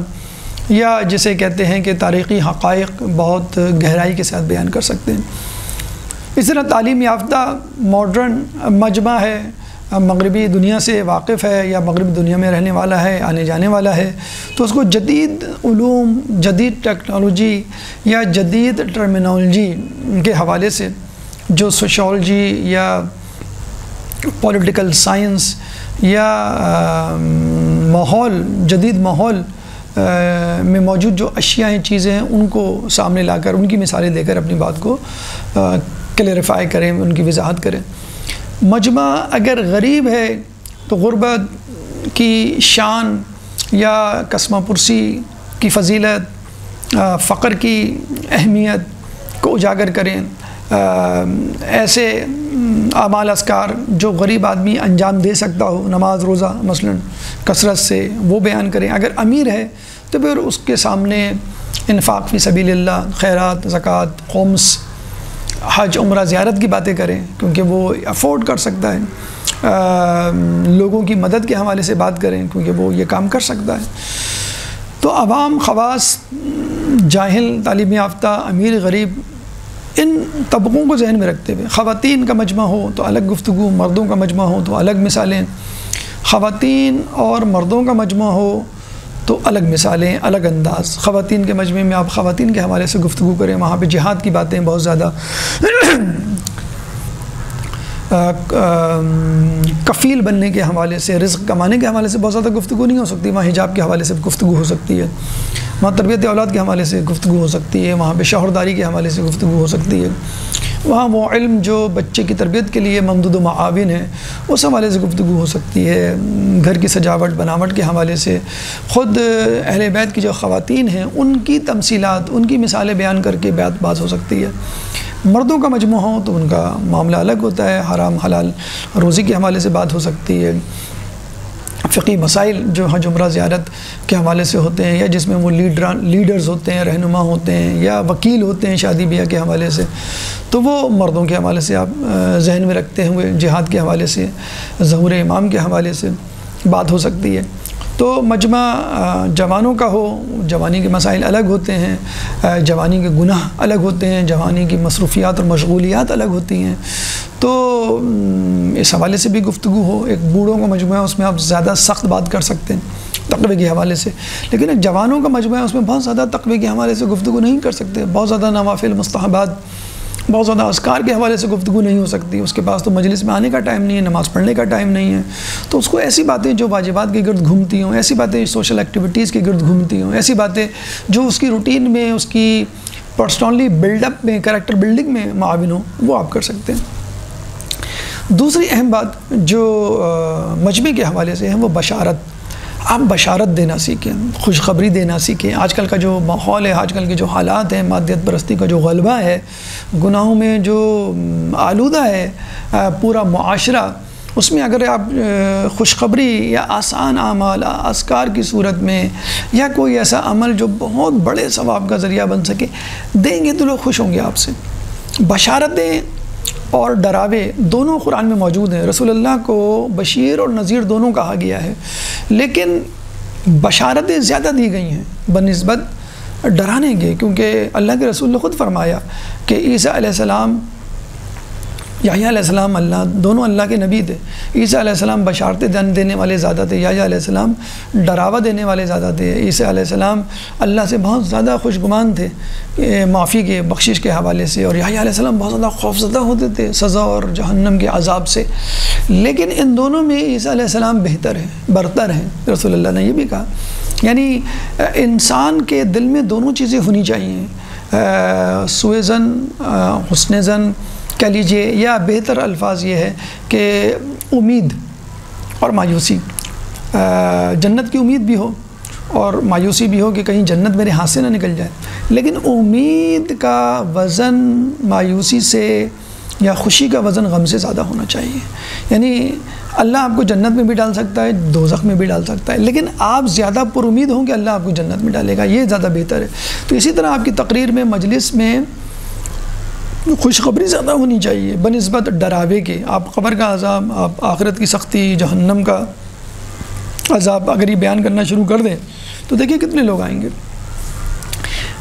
یا جسے کہتے ہیں کہ تاریخی حقائق بہت گہرائی کے ساتھ بیان کر سکتے ہیں۔ اس طرح تعلیم یافتہ ماڈرن مجمع ہے، مغربی دنیا سے واقف ہے یا مغربی دنیا میں رہنے والا ہے، آنے جانے والا ہے، تو اس کو جدید علوم، جدید ٹیکنالوجی یا جدید ٹرمینالوجی کے حوالے سے، جو سوشالوجی یا پولیٹیکل سائنس یا ماحول، جدید ماحول میں موجود جو اشیاء ہیں، چیزیں ہیں، ان کو سامنے لا کر، ان کی مثالیں دے کر اپنی بات کو کلیریفائی کریں، ان کی وضاحت کریں۔ مجمع اگر غریب ہے تو غربت کی شان یا کسمہ پرسی کی فضیلت، فقر کی اہمیت کو اجاگر کریں، ایسے اعمال اذکار جو غریب آدمی انجام دے سکتا ہو، نماز روزہ مثلا کثرت سے، وہ بیان کریں۔ اگر امیر ہے تو پھر اس کے سامنے انفاق فی سبیل اللہ، خیرات، زکوٰۃ، خمس، حج، عمرہ، زیارت کی باتیں کریں کیونکہ وہ افورڈ کر سکتا ہے۔ لوگوں کی مدد کے حوالے سے بات کریں کیونکہ وہ یہ کام کر سکتا ہے۔ تو عوام، خواص، جاہل، تعلیم یافتہ، امیر، غریب، ان طبقوں کو ذہن میں رکھتے ہوئے خواتین کا مجمع ہو تو الگ گفتگو، مردوں کا مجمع ہو تو الگ مثالیں، خواتین اور مردوں کا مجمع ہو تو الگ مثالیں، الگ انداز۔ خواتین کے مجمع میں آپ خواتین کے حوالے سے گفتگو کریں، وہاں پہ جہاد کی باتیں بہت زیادہ، کفیل بننے کے حوالے سے، رزق کمانے کے حوالے سے بہت زیادہ گفتگو نہیں ہو سکتی، وہاں حجاب کے حوالے سے گفتگو ہو سکتی ہے، وہاں تربیت اولاد کے حوالے سے گفتگو ہو سکتی ہے، وہاں پہ شوہرداری کے حوالے سے گفتگو ہو سکتی ہے، وہاں وہ علم جو بچے کی تربیت کے لیے ممدود و معاون ہے اس حوالے سے گفتگو ہو سکتی ہے، گھر کی سجاوٹ بناوٹ کے حوالے سے، خود اہل بیت کی جو خواتین ہیں ان کی تمثیلات، ان کی مثالیں بیان کر کے بات ہو سکتی ہے۔ مردوں کا مجموعہ ہو تو ان کا معاملہ الگ ہوتا ہے، حرام حلال روزی کے حوالے سے بات ہو سکتی ہے، فقہی مسائل جو حج عمرہ زیارت کے حوالے سے ہوتے ہیں، یا جس میں وہ لیڈرز ہوتے ہیں، رہنما ہوتے ہیں، یا وکیل ہوتے ہیں شادی بیاہ کے حوالے سے، تو وہ مردوں کے حوالے سے آپ ذہن میں رکھتے ہوئے جہاد کے حوالے سے، ظہور امام کے حوالے سے بات ہو سکتی ہے۔ تو مجمع جوانوں کا ہو، جوانی کے مسائل الگ ہوتے ہیں، جوانی کے گناہ الگ ہوتے ہیں، جوانی کی مصروفیات اور مشغولیات الگ ہوتی ہیں، تو اس حوالے سے بھی گفتگو ہو۔ ایک بوڑھوں کا مجموعہ ہے، اس میں آپ زیادہ سخت بات کر سکتے ہیں تقوی کے حوالے سے، لیکن ایک جوانوں کا مجموعہ ہے، اس میں بہت زیادہ تقوی کے حوالے سے گفتگو نہیں کر سکتے، بہت زیادہ نوافل، مستحبات، بہت زیادہ اذکار کے حوالے سے گفتگو نہیں ہو سکتی، اس کے پاس تو مجلس میں آنے کا ٹائم نہیں ہے، نماز پڑھنے کا ٹائم نہیں ہے، تو اس کو ایسی باتیں جو واجبات کے گرد گھومتی ہوں، ایسی باتیں سوشل ایکٹیویٹیز کے گرد گھومتی ہوں، ایسی باتیں جو اس کی روٹین میں، اس کی پرسنلی بلڈ اپ میں، کریکٹر بلڈنگ میں معاون ہوں، وہ آپ کر سکتے ہیں۔ دوسری اہم بات جو مجمع کے حوالے سے ہے وہ بشارت۔ آپ بشارت دینا سیکھیں، خوشخبری دینا سیکھیں۔ آج کل کا جو ماحول ہے، آج کل کے جو حالات ہیں، مادیت پرستی کا جو غلبہ ہے، گناہوں میں جو آلودہ ہے پورا معاشرہ، اس میں اگر آپ خوشخبری یا آسان اعمال، اذکار کی صورت میں، یا کوئی ایسا عمل جو بہت بڑے ثواب کا ذریعہ بن سکے دیں گے تو لوگ خوش ہوں گے آپ سے۔ بشارت دیں اور ڈراوے دونوں قرآن میں موجود ہیں۔ رسول اللہ کو بشیر اور نذیر دونوں کہا گیا ہے، لیکن بشارتیں زیادہ دی گئی ہیں بنسبت ڈرانے کے، کیونکہ اللہ کے رسول نے خود فرمایا کہ عیسیٰ علیہ السلام، یحییٰ علیہ السلام دونوں اللہ کے نبی تھے۔ عیسیٰ علیہ السلام بشارتیں دینے والے زیادہ تھے، یحییٰ علیہ السلام ڈراوا دینے والے زیادہ تھے۔ عیسیٰ علیہ السلام اللہ سے بہت زیادہ خوشگمان تھے معافی کے، بخشش کے حوالے سے، اور یحییٰ علیہ السلام بہت زیادہ خوفزدہ ہوتے تھے سزا اور جہنم کے عذاب سے۔ لیکن ان دونوں میں عیسیٰ علیہ السلام بہتر ہیں، برتر ہیں۔ رسول اللہ نے یہ بھی کہا، یعنی انسان کے دل میں دونوں چیزیں ہونی چاہیے، سوء ظن، حسن ظن کہہ لیجئے، یا بہتر الفاظ یہ ہے کہ امید اور مایوسی، جنت کی امید بھی ہو اور مایوسی بھی ہو کہ کہیں جنت میرے ہاتھ سے نہ نکل جائے، لیکن امید کا وزن مایوسی سے یا خوشی کا وزن غم سے زیادہ ہونا چاہیے۔ یعنی اللہ آپ کو جنت میں بھی ڈال سکتا ہے، دوزخ میں بھی ڈال سکتا ہے، لیکن آپ زیادہ پر امید ہوں کہ اللہ آپ کو جنت میں ڈالے گا، یہ زیادہ بہتر ہے۔ تو اسی طرح آپ کی تقریر میں، مجلس میں خوشخبری زیادہ ہونی چاہیے بنسبت ڈراوے کے۔ آپ قبر کا عذاب، آپ آخرت کی سختی، جہنم کا عذاب اگر یہ بیان کرنا شروع کر دیں تو دیکھیں کتنے لوگ آئیں گے۔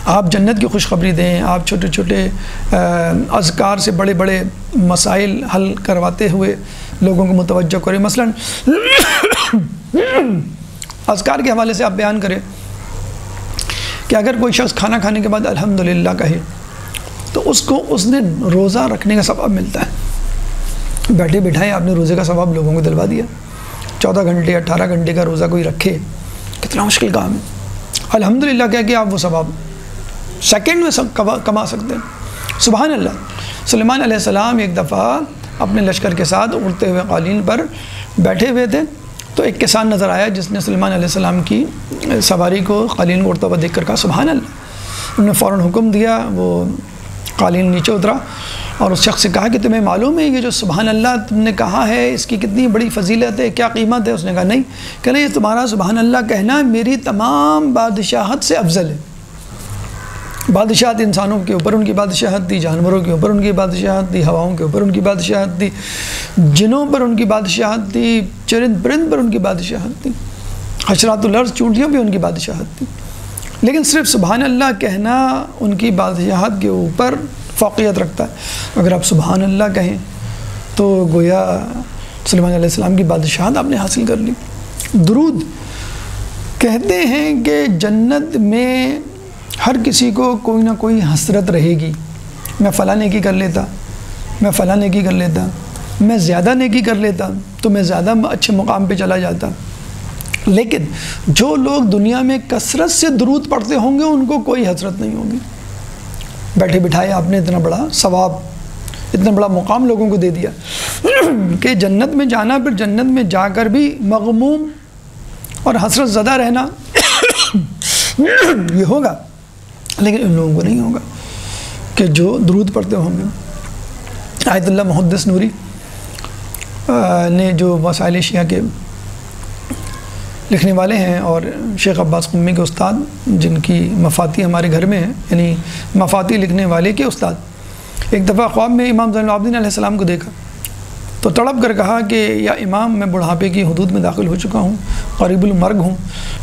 آپ جنت کی خوشخبری دیں، آپ چھوٹے چھوٹے اذکار سے بڑے بڑے مسائل حل کرواتے ہوئے لوگوں کو متوجہ کریں۔ مثلا اذکار کے حوالے سے آپ بیان کریں کہ اگر کوئی شخص کھانا کھانے کے بعد الحمدللہ کہے تو اس نے روزہ رکھنے کا ثواب ملتا ہے۔ بیٹھے بٹھائے آپ نے روزے کا ثواب لوگوں کو دلوا دیا۔ 14 گھنٹے 18 گھنٹے کا روزہ کوئی رکھے، کتنا مشکل کام ہے۔ الحمدللہ کہہ کے آپ وہ ثواب سیکنڈ میں کما سکتے ہیں۔ سبحان اللہ۔ سلیمان علیہ السلام ایک دفعہ اپنے لشکر کے ساتھ اڑتے ہوئے قالین پر بیٹھے ہوئے تھے، تو ایک کسان نظر آیا جس نے سلیمان علیہ السلام کی سواری کو قالین کو اڑتا ہوا دیکھ کر کہا سبحان اللہ۔ انہوں نے فوراً حکم دیا، وہ قالین نیچے اترا اور اس شخص سے کہا کہ تمہیں معلوم ہے یہ جو سبحان اللہ تم نے کہا ہے اس کی کتنی بڑی فضیلت ہے، کیا قیمت ہے؟ اس نے کہا نہیں۔ کہنا یہ تمہارا سبحان اللہ کہنا میری تمام بادشاہت سے افضل ہے۔ بادشاہت انسانوں کے اوپر ان کی بادشاہت تھی، جانوروں کے اوپر ان کی بادشاہت تھی، ہواؤں کے اوپر ان کی بادشاہت تھی، جنوں پر ان کی بادشاہت تھی، چرند پرند پر ان کی بادشاہت تھی، حشرات الارض چونٹیوں پہ ان کی بادشاہت تھی، لیکن صرف سبحان اللہ کہنا ان کی بادشاہت کے اوپر فوقیت رکھتا ہے۔ اگر آپ سبحان اللہ کہیں تو گویا سلیمان علیہ السلام کی بادشاہت آپ نے حاصل کر لی۔ درود کہتے ہیں کہ جنت میں ہر کسی کو کوئی نہ کوئی حسرت رہے گی، میں فلاں نیکی کر لیتا، میں فلاں نیکی کر لیتا، میں زیادہ نیکی کر لیتا تو میں زیادہ اچھے مقام پہ چلا جاتا۔ لیکن جو لوگ دنیا میں کثرت سے درود پڑھتے ہوں گے ان کو کوئی حسرت نہیں ہوگی۔ بیٹھے بٹھائے آپ نے اتنا بڑا ثواب، اتنا بڑا مقام لوگوں کو دے دیا کہ جنت میں جانا، پھر جنت میں جا کر بھی مغموم اور حسرت زدہ رہنا یہ ہوگا، لیکن ان لوگوں کو نہیں ہوگا کہ جو درود پڑھتے ہوں گے۔ آیت اللہ محدث نوری نے جو مسائل شیعہ کے لکھنے والے ہیں اور شیخ عباس قمی کے استاد جن کی مفاتی ہمارے گھر میں ہیں، یعنی مفاتی لکھنے والے کے استاد، ایک دفعہ خواب میں امام زین العابدین علیہ السلام کو دیکھا تو تڑپ کر کہا کہ یا امام میں بڑھاپے کی حدود میں داخل ہو چکا ہوں، قریب المرگ ہوں،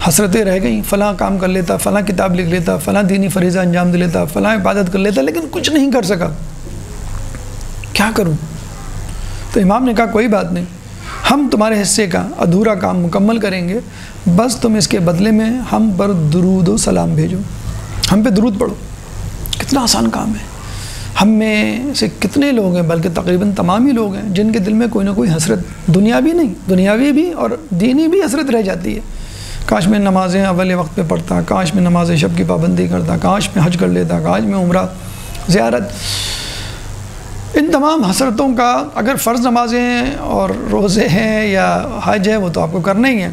حسرتیں رہ گئیں، فلاں کام کر لیتا، فلاں کتاب لکھ لیتا، فلاں دینی فریضہ انجام دے لیتا، فلاں عبادت کر لیتا، لیکن کچھ نہیں کر سکا، کیا کروں؟ تو امام نے کہا کوئی بات نہیں، ہم تمہارے حصے کا ادھورا کام مکمل کریں گے، بس تم اس کے بدلے میں ہم پر درود و سلام بھیجو، ہم پہ درود پڑھو۔ کتنا آسان کام ہے۔ ہم میں سے کتنے لوگ ہیں، بلکہ تقریباً تمام ہی لوگ ہیں جن کے دل میں کوئی نہ کوئی حسرت، دنیاوی نہیں، دنیاوی بھی اور دینی بھی حسرت رہ جاتی ہے۔ کاش میں نمازیں اول وقت پہ پڑھتا، کاش میں نماز شب کی پابندی کرتا، کاش میں حج کر لیتا، کاش میں عمرہ زیارت۔ ان تمام حسرتوں کا اگر فرض نمازیں اور روزے ہیں یا حج ہے وہ تو آپ کو کرنا ہی ہے،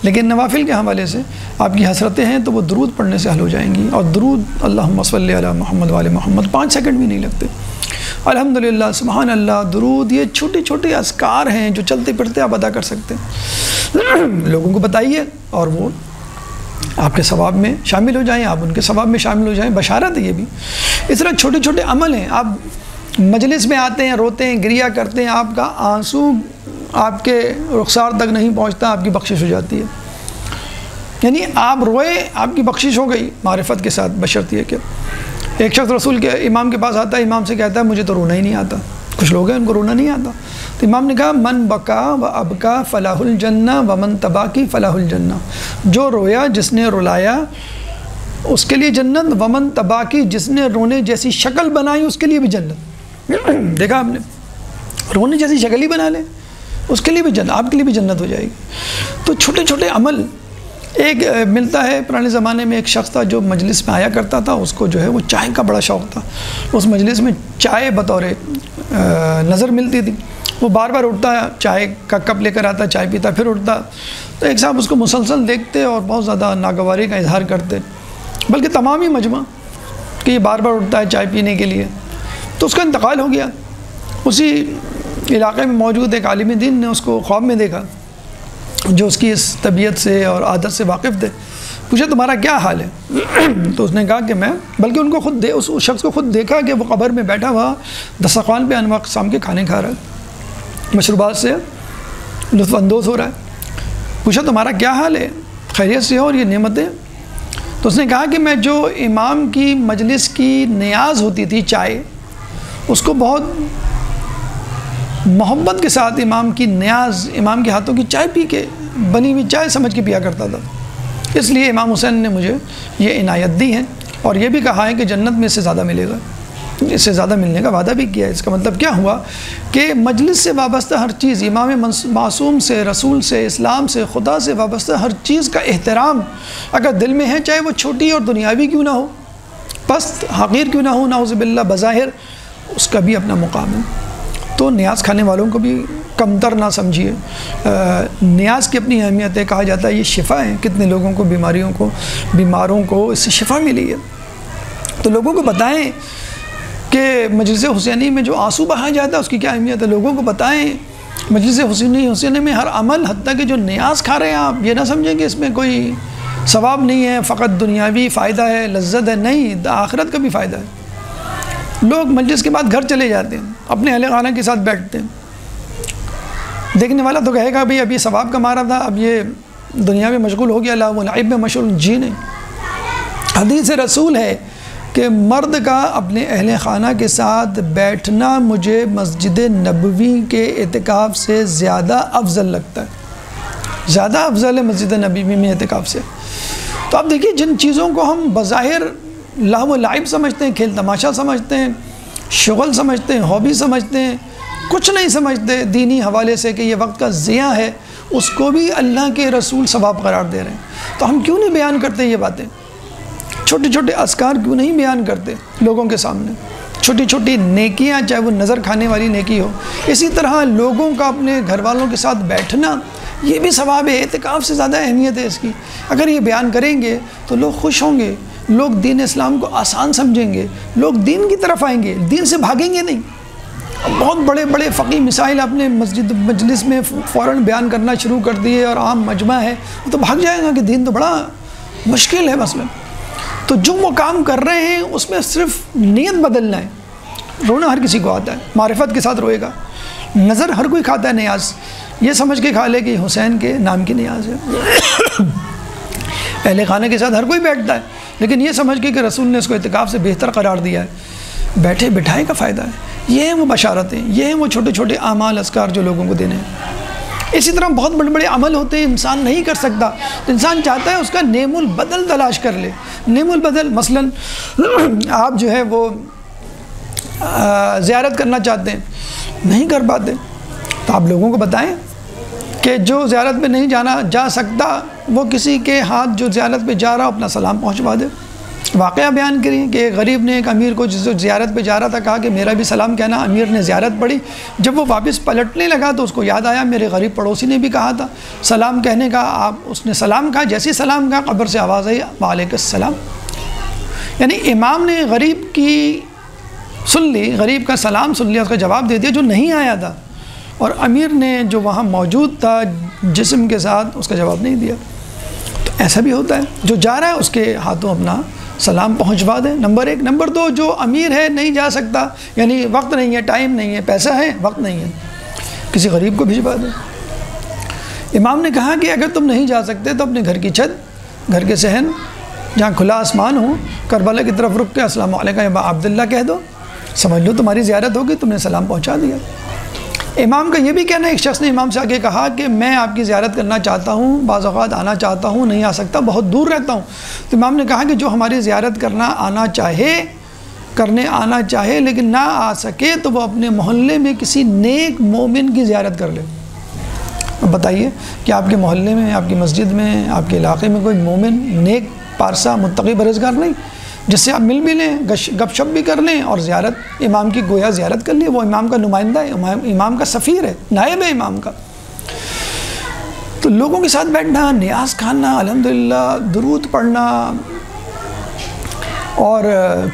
لیکن نوافل کے حوالے سے آپ کی حسرتیں ہیں تو وہ درود پڑھنے سے حل ہو جائیں گی۔ اور درود اللہم صلی علی محمد وعلی محمد 5 سیکنڈ بھی نہیں لگتے۔ الحمدللہ، سبحان اللہ، درود، یہ چھوٹے چھوٹے اذکار ہیں جو چلتے پھرتے آپ ادا کر سکتے ہیں۔ لوگوں کو بتائیے اور وہ آپ کے ثواب میں شامل ہو جائیں، آپ ان کے ثواب میں شامل ہو جائیں، بشارت ہے یہ بھی۔ اس طرح چھوٹے چھوٹے عمل ہیں، آپ مجلس میں آتے ہیں، روتے ہیں، گریہ کرتے ہیں، آپ کا آنسو آپ کے رخسار تک نہیں پہنچتا، آپ کی بخشش ہو جاتی ہے. یعنی آپ روئے، آپ کی بخشش ہو گئی معرفت کے ساتھ، بشرط یہ کہ ایک شخص رسول کے امام کے پاس آتا ہے، امام سے کہتا ہے مجھے تو رونا ہی نہیں آتا. کچھ لوگ ہیں ان کو رونا نہیں آتا. تو امام نے کہا من بکا و ابکا فلاح الجنہ و من تباکی فلاح الجنہ. جو رویا، جس نے رلایا، اس کے لیے جنت. ومن تباکی، جس نے رونے جیسی شکل بنائی، اس کے لیے بھی جنت. دیکھا آپ نے، رونے جیسی شکل ہی بنا لیں، اس کے لیے بھی جنت، آپ کے لیے بھی جنت ہو جائے گی. تو چھوٹے چھوٹے عمل. ایک ملتا ہے پرانے زمانے میں ایک شخص تھا جو مجلس میں آیا کرتا تھا، اس کو جو ہے وہ چائے کا بڑا شوق تھا. اس مجلس میں چائے بطور نظر ملتی تھی. وہ بار بار اٹھتا، چائے کا کپ لے کر آتا، چائے پیتا، پھر اٹھتا. تو ایک صاحب اس کو مسلسل دیکھتے اور بہت زیادہ ناگواری کا اظہار کرتے، بلکہ تمام ہی مجمع، کہ یہ بار بار اٹھتا ہے چائے پینے کے لیے. تو اس کا انتقال ہو گیا. اسی علاقے میں موجود ایک عالم دین نے اس کو خواب میں دیکھا، جو اس کی اس طبیعت سے اور عادت سے واقف تھے. پوچھا تمہارا کیا حال ہے؟ تو اس نے کہا کہ میں، بلکہ ان کو خود اس شخص کو خود دیکھا کہ وہ قبر میں بیٹھا ہوا دسترخوان پہ انواع اقسام کے کھانے کھا رہا ہے، مشروبات سے لطف اندوز ہو رہا ہے. پوچھا تمہارا کیا حال ہے، خیریت سے ہو اور یہ نعمتیں؟ تو اس نے کہا کہ میں جو امام کی مجلس کی نیاز ہوتی تھی چائے، اس کو بہت محبت کے ساتھ امام کی نیاز، امام کے ہاتھوں کی چائے پی کے، بنی ہوئی چائے سمجھ کے پیا کرتا تھا. اس لیے امام حسین نے مجھے یہ عنایت دی ہے، اور یہ بھی کہا ہے کہ جنت میں اس سے زیادہ ملے گا، اس سے زیادہ ملنے کا وعدہ بھی کیا ہے. اس کا مطلب کیا ہوا کہ مجلس سے وابستہ ہر چیز، امام معصوم سے، رسول سے، اسلام سے، خدا سے وابستہ ہر چیز کا احترام اگر دل میں ہے، چاہے وہ چھوٹی اور دنیاوی کیوں نہ ہو، پست حقیر کیوں نہ ہو، نعوذ باللہ بظاہر، اس کا بھی اپنا مقام ہے. تو نیاز کھانے والوں کو بھی کمتر نہ سمجھیے. نیاز کی اپنی اہمیت ہے. کہا جاتا ہے یہ شفا ہے. کتنے لوگوں کو، بیماروں کو اس سے شفا ملی ہے. تو لوگوں کو بتائیں کہ مجلس حسینی میں جو آنسو بہایا جاتا ہے اس کی کیا اہمیت ہے. لوگوں کو بتائیں مجلس حسینی میں ہر عمل، حتیٰ کہ جو نیاز کھا رہے ہیں آپ، یہ نہ سمجھیں کہ اس میں کوئی ثواب نہیں ہے، فقط دنیاوی فائدہ ہے، لذت ہے. نہیں، آخرت کا بھی فائدہ ہے. لوگ مجلس کے بعد گھر چلے جاتے ہیں، اپنے اہل خانہ کے ساتھ بیٹھتے ہیں. دیکھنے والا تو کہے گا بھئی اب یہ ثواب کما رہا تھا، اب یہ دنیا میں مشغول ہو گیا، لہو و لعب میں مشغول. جی نہیں. حدیث رسول ہے کہ مرد کا اپنے اہل خانہ کے ساتھ بیٹھنا مجھے مسجد نبوی کے اعتکاف سے زیادہ افضل لگتا ہے، زیادہ افضل ہے مسجد نبوی میں اعتکاف سے. تو اب دیکھیے، جن چیزوں کو ہم بظاہر لہو و لعب سمجھتے ہیں، کھیل تماشا سمجھتے ہیں، شغل سمجھتے ہیں، ہابی سمجھتے ہیں، کچھ نہیں سمجھتے دینی حوالے سے کہ یہ وقت کا ضیاع ہے، اس کو بھی اللہ کے رسول ثواب قرار دے رہے ہیں. تو ہم کیوں نہیں بیان کرتے یہ باتیں؟ چھوٹے چھوٹے اذکار کیوں نہیں بیان کرتے لوگوں کے سامنے؟ چھوٹی چھوٹی نیکیاں، چاہے وہ نظر کھانے والی نیکی ہو. اسی طرح لوگوں کا اپنے گھر والوں کے ساتھ بیٹھنا، یہ بھی ثواب ہے. اعتکاف سے زیادہ اہمیت ہے اس کی. اگر یہ بیان کریں گے تو لوگ خوش ہوں گے، لوگ دین اسلام کو آسان سمجھیں گے، لوگ دین کی طرف آئیں گے، دین سے بھاگیں گے نہیں. بہت بڑے بڑے فقی مسائل اپنے مجلس میں فوراً بیان کرنا شروع کر دیے، اور عام مجمع ہے وہ تو بھاگ جائے گا کہ دین تو بڑا مشکل ہے مسئلہ. تو جو وہ کام کر رہے ہیں اس میں صرف نیت بدلنا ہے. رونا ہر کسی کو آتا ہے، معرفت کے ساتھ روئے گا. نظر ہر کوئی کھاتا ہے نیاز، یہ سمجھ کے کھا لے کہ حسین کے نام کی نیاز ہے. اہل خانہ کے ساتھ ہر کوئی بیٹھتا ہے، لیکن یہ سمجھ کے کہ رسول نے اس کو اعتکاف سے بہتر قرار دیا ہے. بیٹھے بٹھائے کا فائدہ ہے. یہ ہیں وہ بشارتیں، یہ ہیں وہ چھوٹے چھوٹے اعمال اذکار جو لوگوں کو دینے ہیں. اسی طرح بہت بڑے بڑے عمل ہوتے ہیں انسان نہیں کر سکتا، انسان چاہتا ہے اس کا نعم البدل تلاش کر لے. نعم البدل مثلا آپ جو ہے وہ زیارت کرنا چاہتے ہیں، نہیں کر پاتے، تو آپ لوگوں کو بتائیں کہ جو زیارت پہ نہیں جا سکتا، وہ کسی کے ہاتھ جو زیارت پہ جا رہا اپنا سلام پہنچوا دے. واقعہ بیان کریں کہ ایک غریب نے ایک امیر کو جس زیارت پہ جا رہا تھا کہا کہ میرا بھی سلام کہنا. امیر نے زیارت پڑھی، جب وہ واپس پلٹنے لگا تو اس کو یاد آیا میرے غریب پڑوسی نے بھی کہا تھا سلام کہنے کا. اس نے سلام کہا، جیسی سلام کہا قبر سے آواز آئی وعلیکم السلام. یعنی امام نے غریب کی سن لی، غریب کا سلام سن لیا، اس کا جواب دے دیا جو نہیں آیا تھا، اور امیر نے جو وہاں موجود تھا جسم کے ساتھ اس کا جواب نہیں دیا. تو ایسا بھی ہوتا ہے، جو جا رہا ہے اس کے ہاتھوں اپنا سلام پہنچوا دیں، نمبر 1۔ نمبر 2، جو امیر ہے نہیں جا سکتا، یعنی وقت نہیں ہے، ٹائم نہیں ہے، پیسہ ہے، وقت نہیں ہے، کسی غریب کو بھجوا دیں۔ امام نے کہا کہ اگر تم نہیں جا سکتے تو اپنے گھر کی چھت، گھر کے صحن جہاں کھلا آسمان ہو، کربلا کی طرف رک کے السلام علیکم یا ابا عبداللہ کہہ دو، سمجھ لو تمہاری زیارت ہوگی، تم نے سلام پہنچا دیا۔ امام کا یہ بھی کہنا ہے، ایک شخص نے امام سے آگے کہا کہ میں آپ کی زیارت کرنا چاہتا ہوں، بعض اوقات آنا چاہتا ہوں، نہیں آ سکتا، بہت دور رہتا ہوں۔ تو امام نے کہا کہ جو ہماری زیارت کرنے آنا چاہے لیکن نہ آ سکے تو وہ اپنے محلے میں کسی نیک مومن کی زیارت کر لے۔ اب بتائیے کہ آپ کے محلے میں، آپ کی مسجد میں، آپ کے علاقے میں کوئی مومن، نیک، پارسا، متقی، پرہیزگار نہیں، جس سے آپ مل بھی لیں، گپ شپ بھی کر لیں اور زیارت امام کی گویا زیارت کر لیں؟ وہ امام کا نمائندہ ہے، امام کا سفیر ہے، نائب ہے امام کا۔ تو لوگوں کے ساتھ بیٹھنا، نیاز کھانا، الحمدللہ درود پڑھنا اور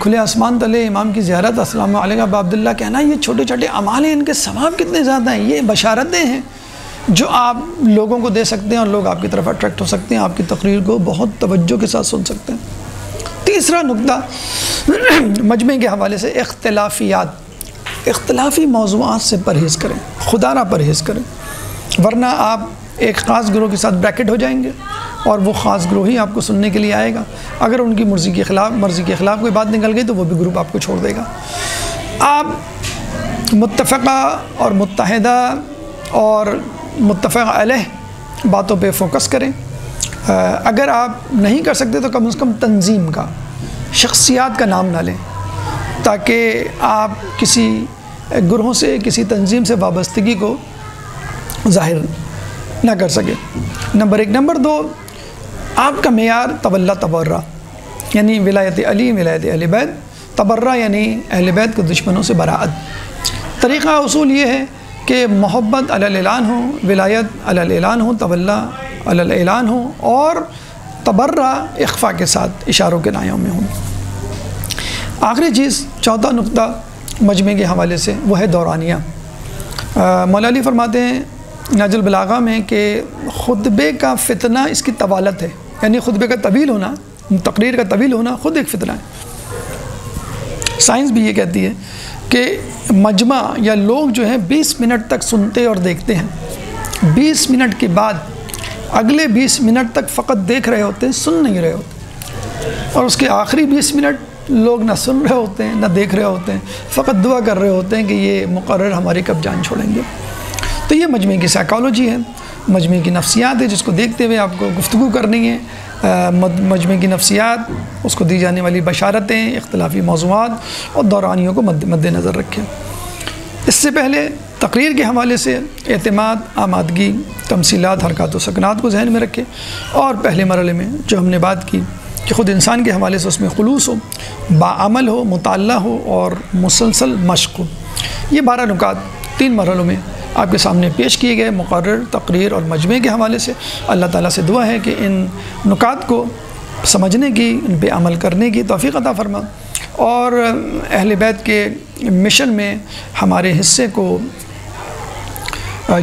کھلے آسمان تلے امام کی زیارت، السلام علیکم ابا عبداللہ کہنا، یہ چھوٹے چھوٹے اعمال ہیں، ان کے ثواب کتنے زیادہ ہیں، یہ بشارتیں ہیں جو آپ لوگوں کو دے سکتے ہیں اور لوگ آپ کی طرف اٹریکٹ ہو سکتے ہیں، آپ کی تقریر کو بہت توجہ کے ساتھ سن سکتے ہیں۔ تیسرا نقطہ مجمع کے حوالے سے اختلافیات، اختلافی موضوعات سے پرہیز کریں، خدا نہ پرہیز کریں، ورنہ آپ ایک خاص گروہ کے ساتھ بریکٹ ہو جائیں گے اور وہ خاص گروہ ہی آپ کو سننے کے لیے آئے گا۔ اگر ان کی مرضی کے خلاف کوئی بات نکل گئی تو وہ بھی گروپ آپ کو چھوڑ دے گا۔ آپ متفقہ اور متحدہ اور متفق علیہ باتوں پہ فوکس کریں۔ اگر آپ نہیں کر سکتے تو کم از کم تنظیم کا، شخصیات کا نام نہ لیں، تاکہ آپ کسی گروہ سے، کسی تنظیم سے وابستگی کو ظاہر نہ کر سکے۔ نمبر 1۔ نمبر 2، آپ کا معیار تولا تبرہ، یعنی ولایت علی، ولایت اہل بیت، تبرہ یعنی اہل بیت کے دشمنوں سے براءت۔ طریقہ اصول یہ ہے کہ محبت علی الاعلان ہو، ولایت علی الاعلان ہو، تولا علی الاعلان ہو، اور تبرہ اخفاء کے ساتھ اشاروں کے نایوں میں ہوں۔ آخری چیز، چوتھا نقطہ مجمع کے حوالے سے، وہ ہے دورانیہ۔ مولا علی فرماتے ہیں نہج البلاغہ میں کہ خطبے کا فتنہ اس کی طوالت ہے، یعنی خطبے کا طویل ہونا، تقریر کا طویل ہونا خود ایک فتنہ ہے۔ سائنس بھی یہ کہتی ہے کہ مجمع یا لوگ جو ہیں 20 منٹ تک سنتے اور دیکھتے ہیں، 20 منٹ کے بعد اگلے 20 منٹ تک فقط دیکھ رہے ہوتے ہیں، سن نہیں رہے ہوتے، اور اس کے آخری 20 منٹ لوگ نہ سن رہے ہوتے ہیں نہ دیکھ رہے ہوتے ہیں، فقط دعا کر رہے ہوتے ہیں کہ یہ مقرر ہماری کب جان چھوڑیں گے۔ تو یہ مجمع کی سائیکالوجی ہے، مجمع کی نفسیات ہے، جس کو دیکھتے ہوئے آپ کو گفتگو کرنی ہے۔ مجمع کی نفسیات، اس کو دی جانے والی بشارتیں، اختلافی موضوعات اور دورانیوں کو مد نظر رکھیں۔ اس سے پہلے تقریر کے حوالے سے اعتماد، آمادگی، تمثیلات، حرکات و سکنات کو ذہن میں رکھیں، اور پہلے مرحلے میں جو ہم نے بات کی کہ خود انسان کے حوالے سے اس میں خلوص ہو، باعمل ہو، مطالعہ ہو اور مسلسل مشق ہو۔ یہ 12 نکات 3 مرحلوں میں آپ کے سامنے پیش کیے گئے مقرر، تقریر اور مجمع کے حوالے سے۔ اللہ تعالیٰ سے دعا ہے کہ ان نکات کو سمجھنے کی، ان پہ عمل کرنے کی توفیق عطا فرما، اور اہل بیت کے مشن میں ہمارے حصے کو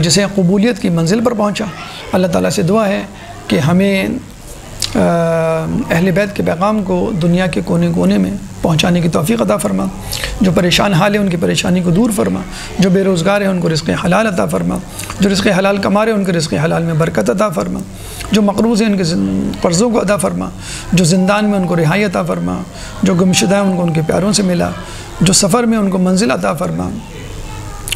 جسے قبولیت کی منزل پر پہنچا۔ اللہ تعالیٰ سے دعا ہے کہ ہمیں اہل بیت کے پیغام کو دنیا کے کونے کونے میں پہنچانے کی توفیق عطا فرما۔ جو پریشان حال ہیں ان کی پریشانی کو دور فرما، جو بے روزگار ہیں ان کو رزق حلال عطا فرما، جو رزق حلال کما رہے ہیں ان کے رزق حلال میں برکت عطا فرما، جو مقروض ہیں ان کے قرضوں کو عطا فرما، جو زندان میں ان کو رہائی عطا فرما، جو گمشدہ ہیں ان کو ان کے پیاروں سے ملا، جو سفر میں ان کو منزل عطا فرما۔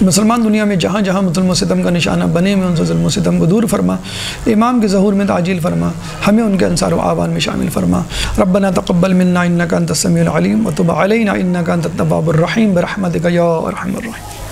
مسلمان دنیا میں جہاں جہاں ظلم و ستم کا نشانہ بنے ہوئے ان سے ظلم و ستم کو دور فرما، امام کے ظہور میں تعجیل فرما، ہمیں ان کے انصار و اعوان میں شامل فرما۔ ربنا تقبل منا انک انت السمیع العلیم وتب علینا انک انت التواب الرحیم برحمتک یا ارحم الراحمین۔